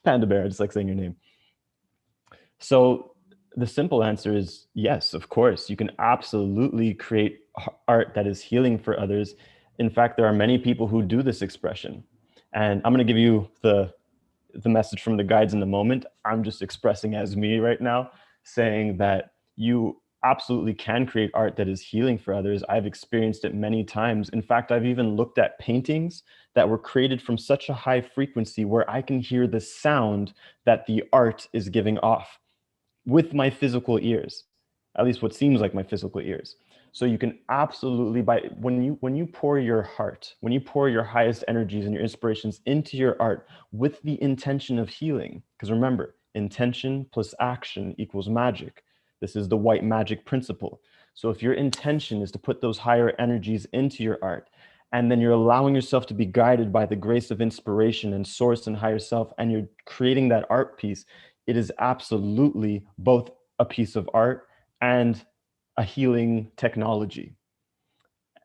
Panda Bear, I just like saying your name. So the simple answer is yes, of course. You can absolutely create art that is healing for others. In fact, there are many people who do this expression. And I'm going to give you the message from the guides in a moment. I'm just expressing as me right now, saying that you absolutely can create art that is healing for others. I've experienced it many times. In fact, I've even looked at paintings that were created from such a high frequency where I can hear the sound that the art is giving off with my physical ears, at least what seems like my physical ears. So you can absolutely, when you pour your heart, when you pour your highest energies and your inspirations into your art with the intention of healing, because remember, intention plus action equals magic. This is the white magic principle. So if your intention is to put those higher energies into your art, and then you're allowing yourself to be guided by the grace of inspiration and source and higher self, and you're creating that art piece, it is absolutely both a piece of art and a healing technology.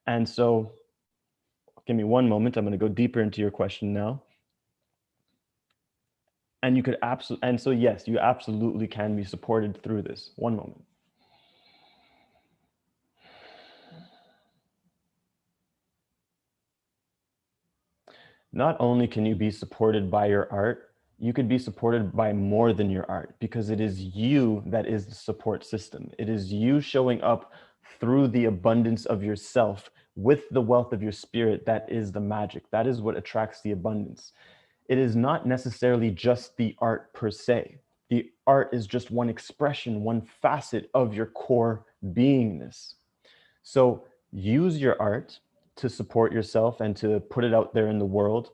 And so, give me one moment. I'm going to go deeper into your question now. And you could absolutely, and so yes, you absolutely can be supported through this. One moment. Not only can you be supported by your art, you could be supported by more than your art, because it is you that is the support system. It is you showing up through the abundance of yourself with the wealth of your spirit that is the magic. That is what attracts the abundance. It is not necessarily just the art per se. The art is just one expression, one facet of your core beingness. So use your art to support yourself and to put it out there in the world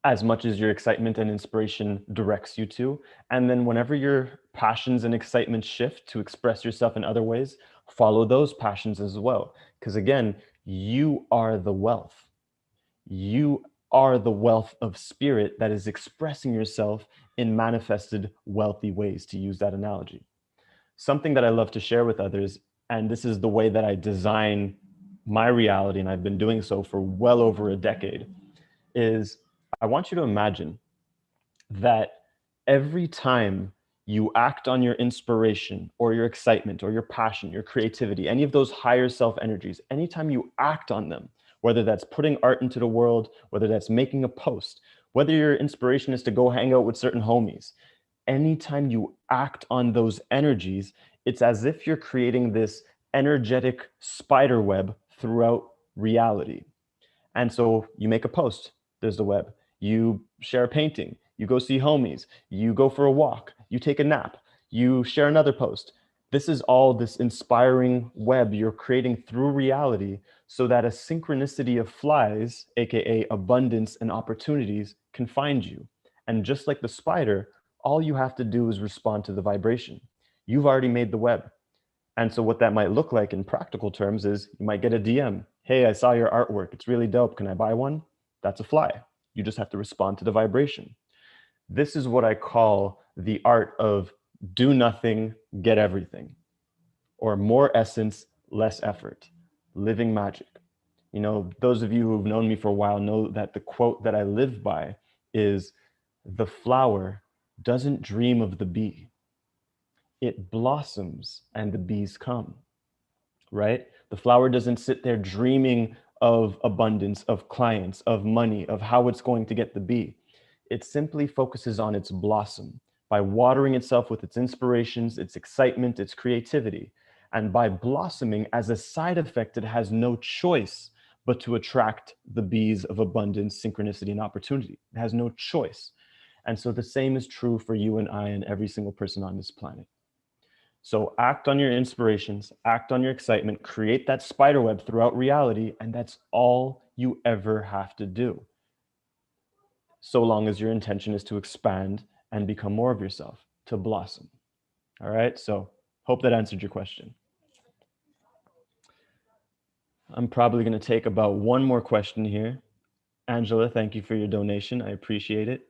as much as your excitement and inspiration directs you to. And then whenever your passions and excitement shift to express yourself in other ways, follow those passions as well. Because again, you are the wealth. You are the wealth of spirit that is expressing yourself in manifested wealthy ways, to use that analogy. Something that I love to share with others, and this is the way that I design my reality, and I've been doing so for well over a decade, is I want you to imagine that every time you act on your inspiration or your excitement or your passion, your creativity, any of those higher self energies, anytime you act on them, whether that's putting art into the world, whether that's making a post, whether your inspiration is to go hang out with certain homies, anytime you act on those energies, it's as if you're creating this energetic spider web throughout reality. And so you make a post, there's the web. You share a painting, you go see homies, you go for a walk, you take a nap, you share another post. This is all this inspiring web you're creating through reality, so that a synchronicity of flies, aka abundance and opportunities, can find you. And just like the spider, all you have to do is respond to the vibration. You've already made the web. And so what that might look like in practical terms is you might get a DM. Hey, I saw your artwork. It's really dope. Can I buy one? That's a fly. You just have to respond to the vibration. This is what I call the art of do nothing, get everything, or more essence, less effort, living magic. You know, those of you who've known me for a while know that the quote that I live by is, the flower doesn't dream of the bee. It blossoms and the bees come, right? The flower doesn't sit there dreaming of abundance, of clients, of money, of how it's going to get the bee. It simply focuses on its blossom by watering itself with its inspirations, its excitement, its creativity. And by blossoming, as a side effect, it has no choice but to attract the bees of abundance, synchronicity, and opportunity. It has no choice. And so the same is true for you and I and every single person on this planet. So act on your inspirations, act on your excitement, create that spider web throughout reality, and that's all you ever have to do. So long as your intention is to expand and become more of yourself, to blossom. All right, so hope that answered your question. I'm probably going to take about one more question here. Angela, thank you for your donation. I appreciate it.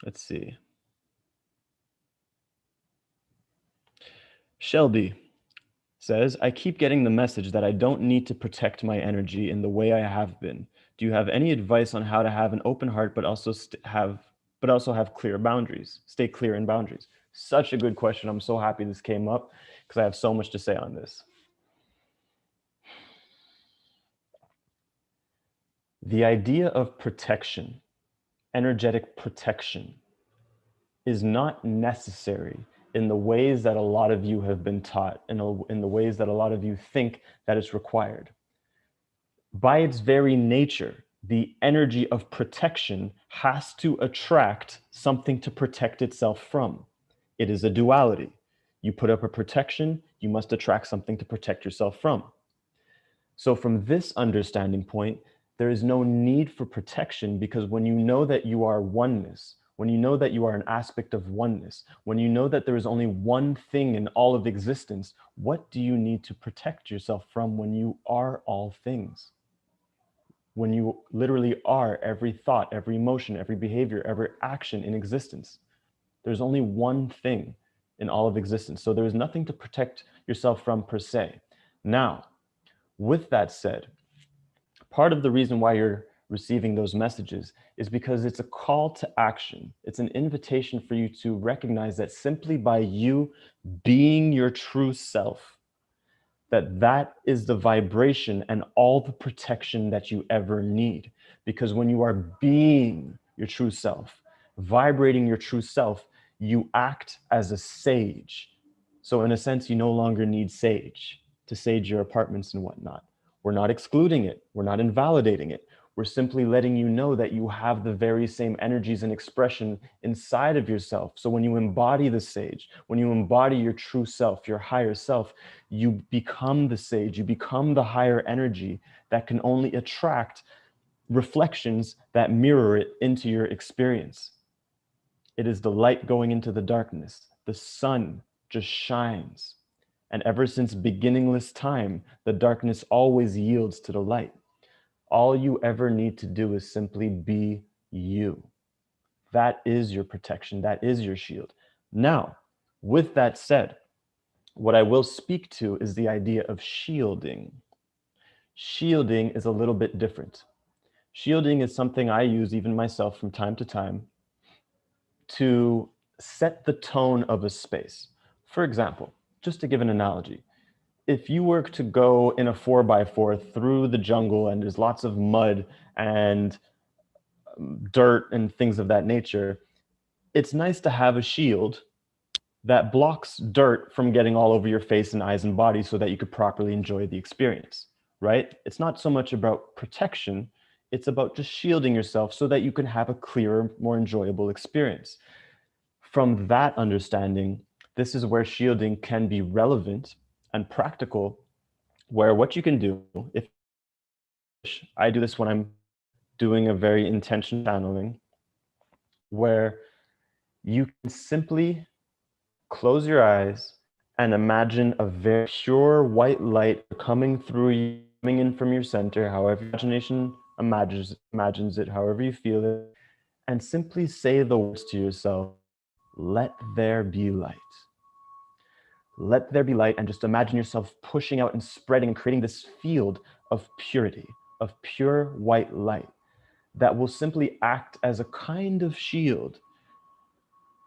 Let's see. Shelby says, I keep getting the message that I don't need to protect my energy in the way I have been. Do you have any advice on how to have an open heart, but also have clear boundaries, stay clear in boundaries? Such a good question. I'm so happy this came up because I have so much to say on this. The idea of protection, energetic protection, is not necessary in the ways that a lot of you have been taught, in the ways that a lot of you think that it's required. By its very nature, the energy of protection has to attract something to protect itself from. It is a duality. You put up a protection, you must attract something to protect yourself from. So from this understanding point, there is no need for protection, because when you know that you are oneness, when you know that you are an aspect of oneness, when you know that there is only one thing in all of existence, what do you need to protect yourself from when you are all things? When you literally are every thought, every emotion, every behavior, every action in existence. There's only one thing in all of existence. So there is nothing to protect yourself from per se. Now, with that said, part of the reason why you're receiving those messages is because it's a call to action. It's an invitation for you to recognize that simply by you being your true self, that is the vibration and all the protection that you ever need. Because when you are being your true self, vibrating your true self, you act as a sage. So in a sense, you no longer need sage to sage your apartments and whatnot. We're not excluding it. We're not invalidating it. We're simply letting you know that you have the very same energies and expression inside of yourself. So when you embody the sage, when you embody your true self, your higher self, you become the sage, you become the higher energy that can only attract reflections that mirror it into your experience. It is the light going into the darkness. The sun just shines. And ever since beginningless time, the darkness always yields to the light. All you ever need to do is simply be you. That is your protection. That is your shield. Now, with that said, what I will speak to is the idea of shielding. Shielding is a little bit different. Shielding is something I use even myself from time to time to set the tone of a space. For example, just to give an analogy, if you were to go in a 4x4 through the jungle and there's lots of mud and dirt and things of that nature, it's nice to have a shield that blocks dirt from getting all over your face and eyes and body so that you could properly enjoy the experience, right? It's not so much about protection, it's about just shielding yourself so that you can have a clearer, more enjoyable experience. From that understanding, this is where shielding can be relevant and practical, where what you can do, if I do this when I'm doing a very intentional channeling, where you can simply close your eyes and imagine a very pure white light coming through you, coming in from your center, however your imagination imagines it, however you feel it, and simply say the words to yourself, let there be light. Let there be light, and just imagine yourself pushing out and spreading and creating this field of purity, of pure white light that will simply act as a kind of shield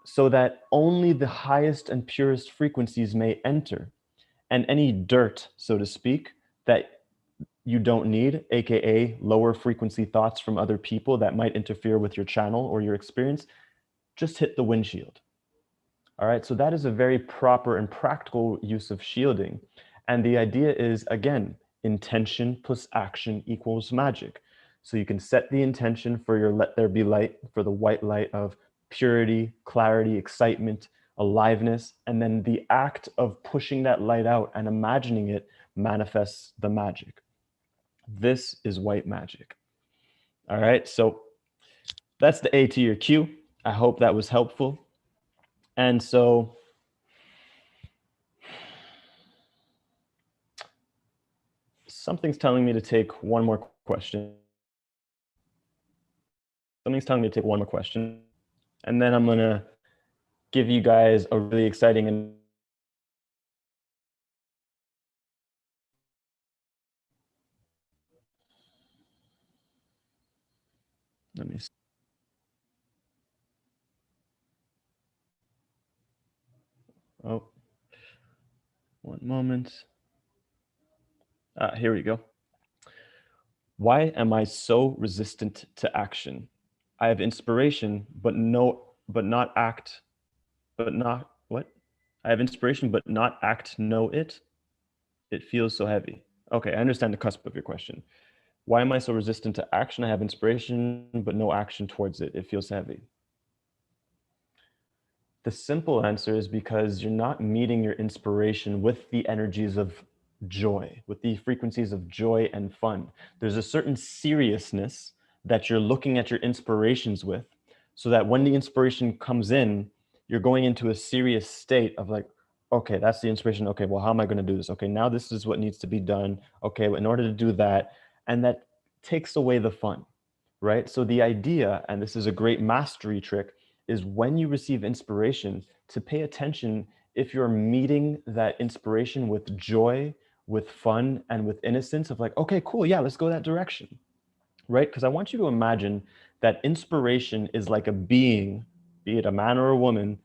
so that only the highest and purest frequencies may enter, and any dirt, so to speak, that you don't need, aka lower frequency thoughts from other people that might interfere with your channel or your experience, just hit the windshield. All right, so that is a very proper and practical use of shielding. And the idea is, again, intention plus action equals magic. So you can set the intention for your let there be light, for the white light of purity, clarity, excitement, aliveness, and then the act of pushing that light out and imagining it manifests the magic. This is white magic. All right, so that's the A to your Q. I hope that was helpful. And so something's telling me to take one more question. Something's telling me to take one more question. And then I'm going to give you guys a really exciting and let me see. Oh, one moment. Here we go. Why am I so resistant to action? I have inspiration, but not act, but not what? I have inspiration, but not act, know it. It feels so heavy. Okay, I understand the cusp of your question. Why am I so resistant to action? I have inspiration, but no action towards it. It feels heavy. The simple answer is because you're not meeting your inspiration with the energies of joy, with the frequencies of joy and fun. There's a certain seriousness that you're looking at your inspirations with, so that when the inspiration comes in, you're going into a serious state of like, okay, that's the inspiration. Okay, well, how am I going to do this? Okay, now this is what needs to be done. Okay, in order to do that, and that takes away the fun, right? So the idea, and this is a great mastery trick, is when you receive inspiration to pay attention if you're meeting that inspiration with joy, with fun, and with innocence of like, okay, cool, yeah, let's go that direction, right? Because I want you to imagine that inspiration is like a being, be it a man or a woman,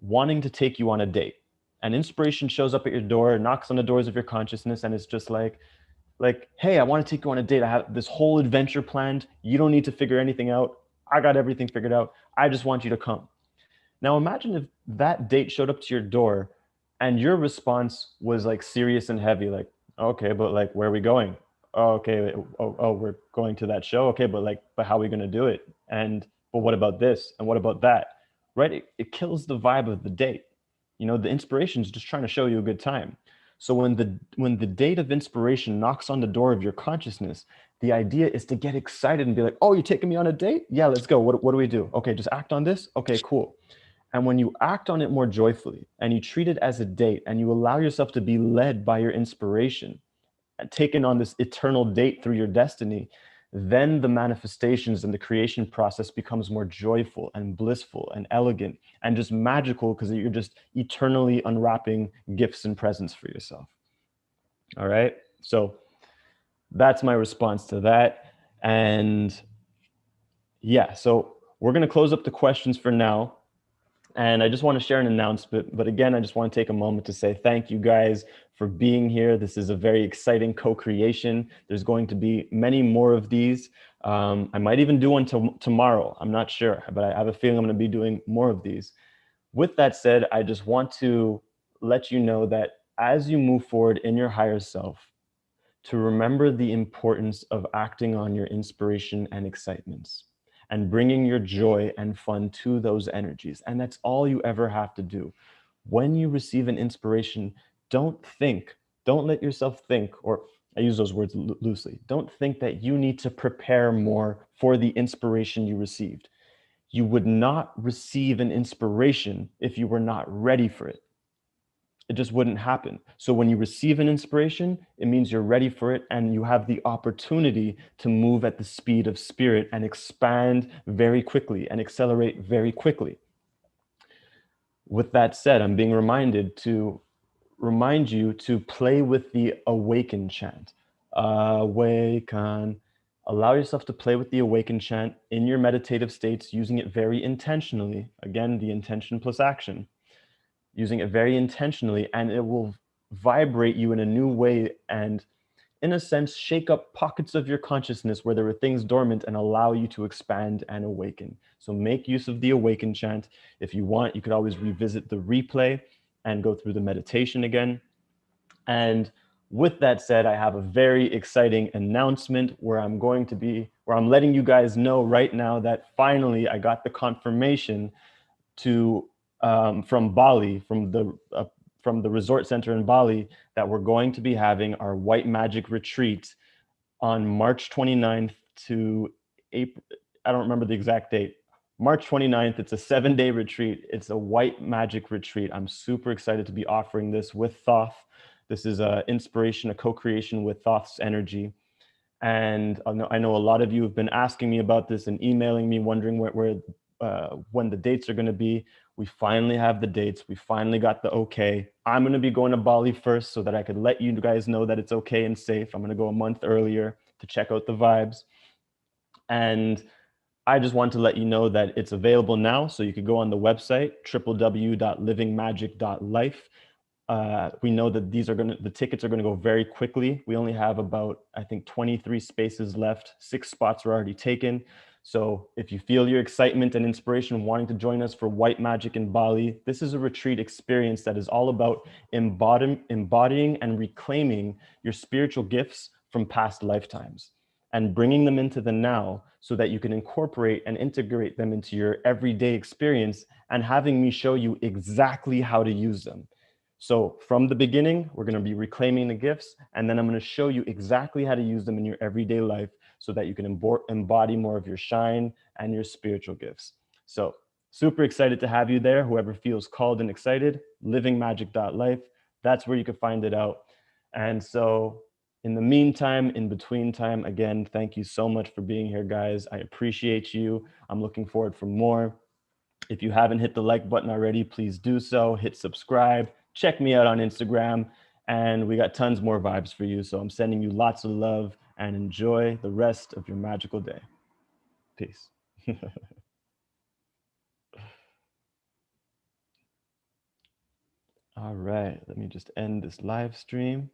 wanting to take you on a date. And inspiration shows up at your door, knocks on the doors of your consciousness, and it's just like, hey, I want to take you on a date. I have this whole adventure planned. You don't need to figure anything out. I got everything figured out. I just want you to come. Now imagine if that date showed up to your door and your response was like serious and heavy, like, okay, but like, where are we going? Oh, okay. Oh, we're going to that show. Okay, but how are we going to do it? And, but what about this? And what about that? Right? It kills the vibe of the date. You know, the inspiration is just trying to show you a good time. So when the date of inspiration knocks on the door of your consciousness, the idea is to get excited and be like, oh, you're taking me on a date? Yeah, let's go. What do we do? Okay, just act on this. Okay, cool. And when you act on it more joyfully and you treat it as a date and you allow yourself to be led by your inspiration and taken on this eternal date through your destiny, then the manifestations and the creation process becomes more joyful and blissful and elegant and just magical because you're just eternally unwrapping gifts and presents for yourself. All right. So that's my response to that. And yeah, so we're going to close up the questions for now. And I just want to share an announcement, but again, I just want to take a moment to say thank you guys for being here. This is a very exciting co-creation. There's going to be many more of these. I might even do one tomorrow. I'm not sure, but I have a feeling I'm going to be doing more of these. With that said, I just want to let you know that as you move forward in your higher self, to remember the importance of acting on your inspiration and excitements and bringing your joy and fun to those energies. And that's all you ever have to do. When you receive an inspiration, don't let yourself think, or I use those words loosely, don't think that you need to prepare more for the inspiration you received. You would not receive an inspiration if you were not ready for it. It just wouldn't happen. So when you receive an inspiration, it means you're ready for it and you have the opportunity to move at the speed of spirit and expand very quickly and accelerate very quickly. With that said, I'm being reminded to remind you to play with the Awaken Chant. Awaken. Allow yourself to play with the Awaken Chant in your meditative states, using it very intentionally. Again, the intention plus action. Using it very intentionally, and it will vibrate you in a new way and, in a sense, shake up pockets of your consciousness where there were things dormant and allow you to expand and awaken. So make use of the Awaken Chant. If you want, you could always revisit the replay and go through the meditation again. And with that said, I have a very exciting announcement where where I'm letting you guys know right now that finally I got the confirmation to from Bali, from the resort center in Bali, that we're going to be having our white magic retreat on March 29th to April. I don't remember the exact date. March 29th. It's a 7-day retreat. It's a white magic retreat. I'm super excited to be offering this with Thoth. This is a inspiration, a co-creation with Thoth's energy. And I know a lot of you have been asking me about this and emailing me, wondering when the dates are going to be. We finally have the dates. We finally got the okay. I'm going to be going to Bali first so that I could let you guys know that it's okay and safe. I'm going to go a month earlier to check out the vibes. And I just want to let you know that it's available now. So you could go on the website, www.livingmagic.life. We know that the tickets are going to go very quickly. We only have about, I think, 23 spaces left. 6 spots are already taken. So if you feel your excitement and inspiration wanting to join us for White Magic in Bali, this is a retreat experience that is all about embodying and reclaiming your spiritual gifts from past lifetimes and bringing them into the now so that you can incorporate and integrate them into your everyday experience, and having me show you exactly how to use them. So from the beginning, we're going to be reclaiming the gifts, and then I'm going to show you exactly how to use them in your everyday life so that you can embody more of your shine and your spiritual gifts. So super excited to have you there. Whoever feels called and excited, livingmagic.life. That's where you can find it out. And so in the meantime, in between time, again, thank you so much for being here, guys. I appreciate you. I'm looking forward for more. If you haven't hit the like button already, please do so. Hit subscribe. Check me out on Instagram. And we got tons more vibes for you. So I'm sending you lots of love, and enjoy the rest of your magical day. Peace. All right, let me just end this live stream.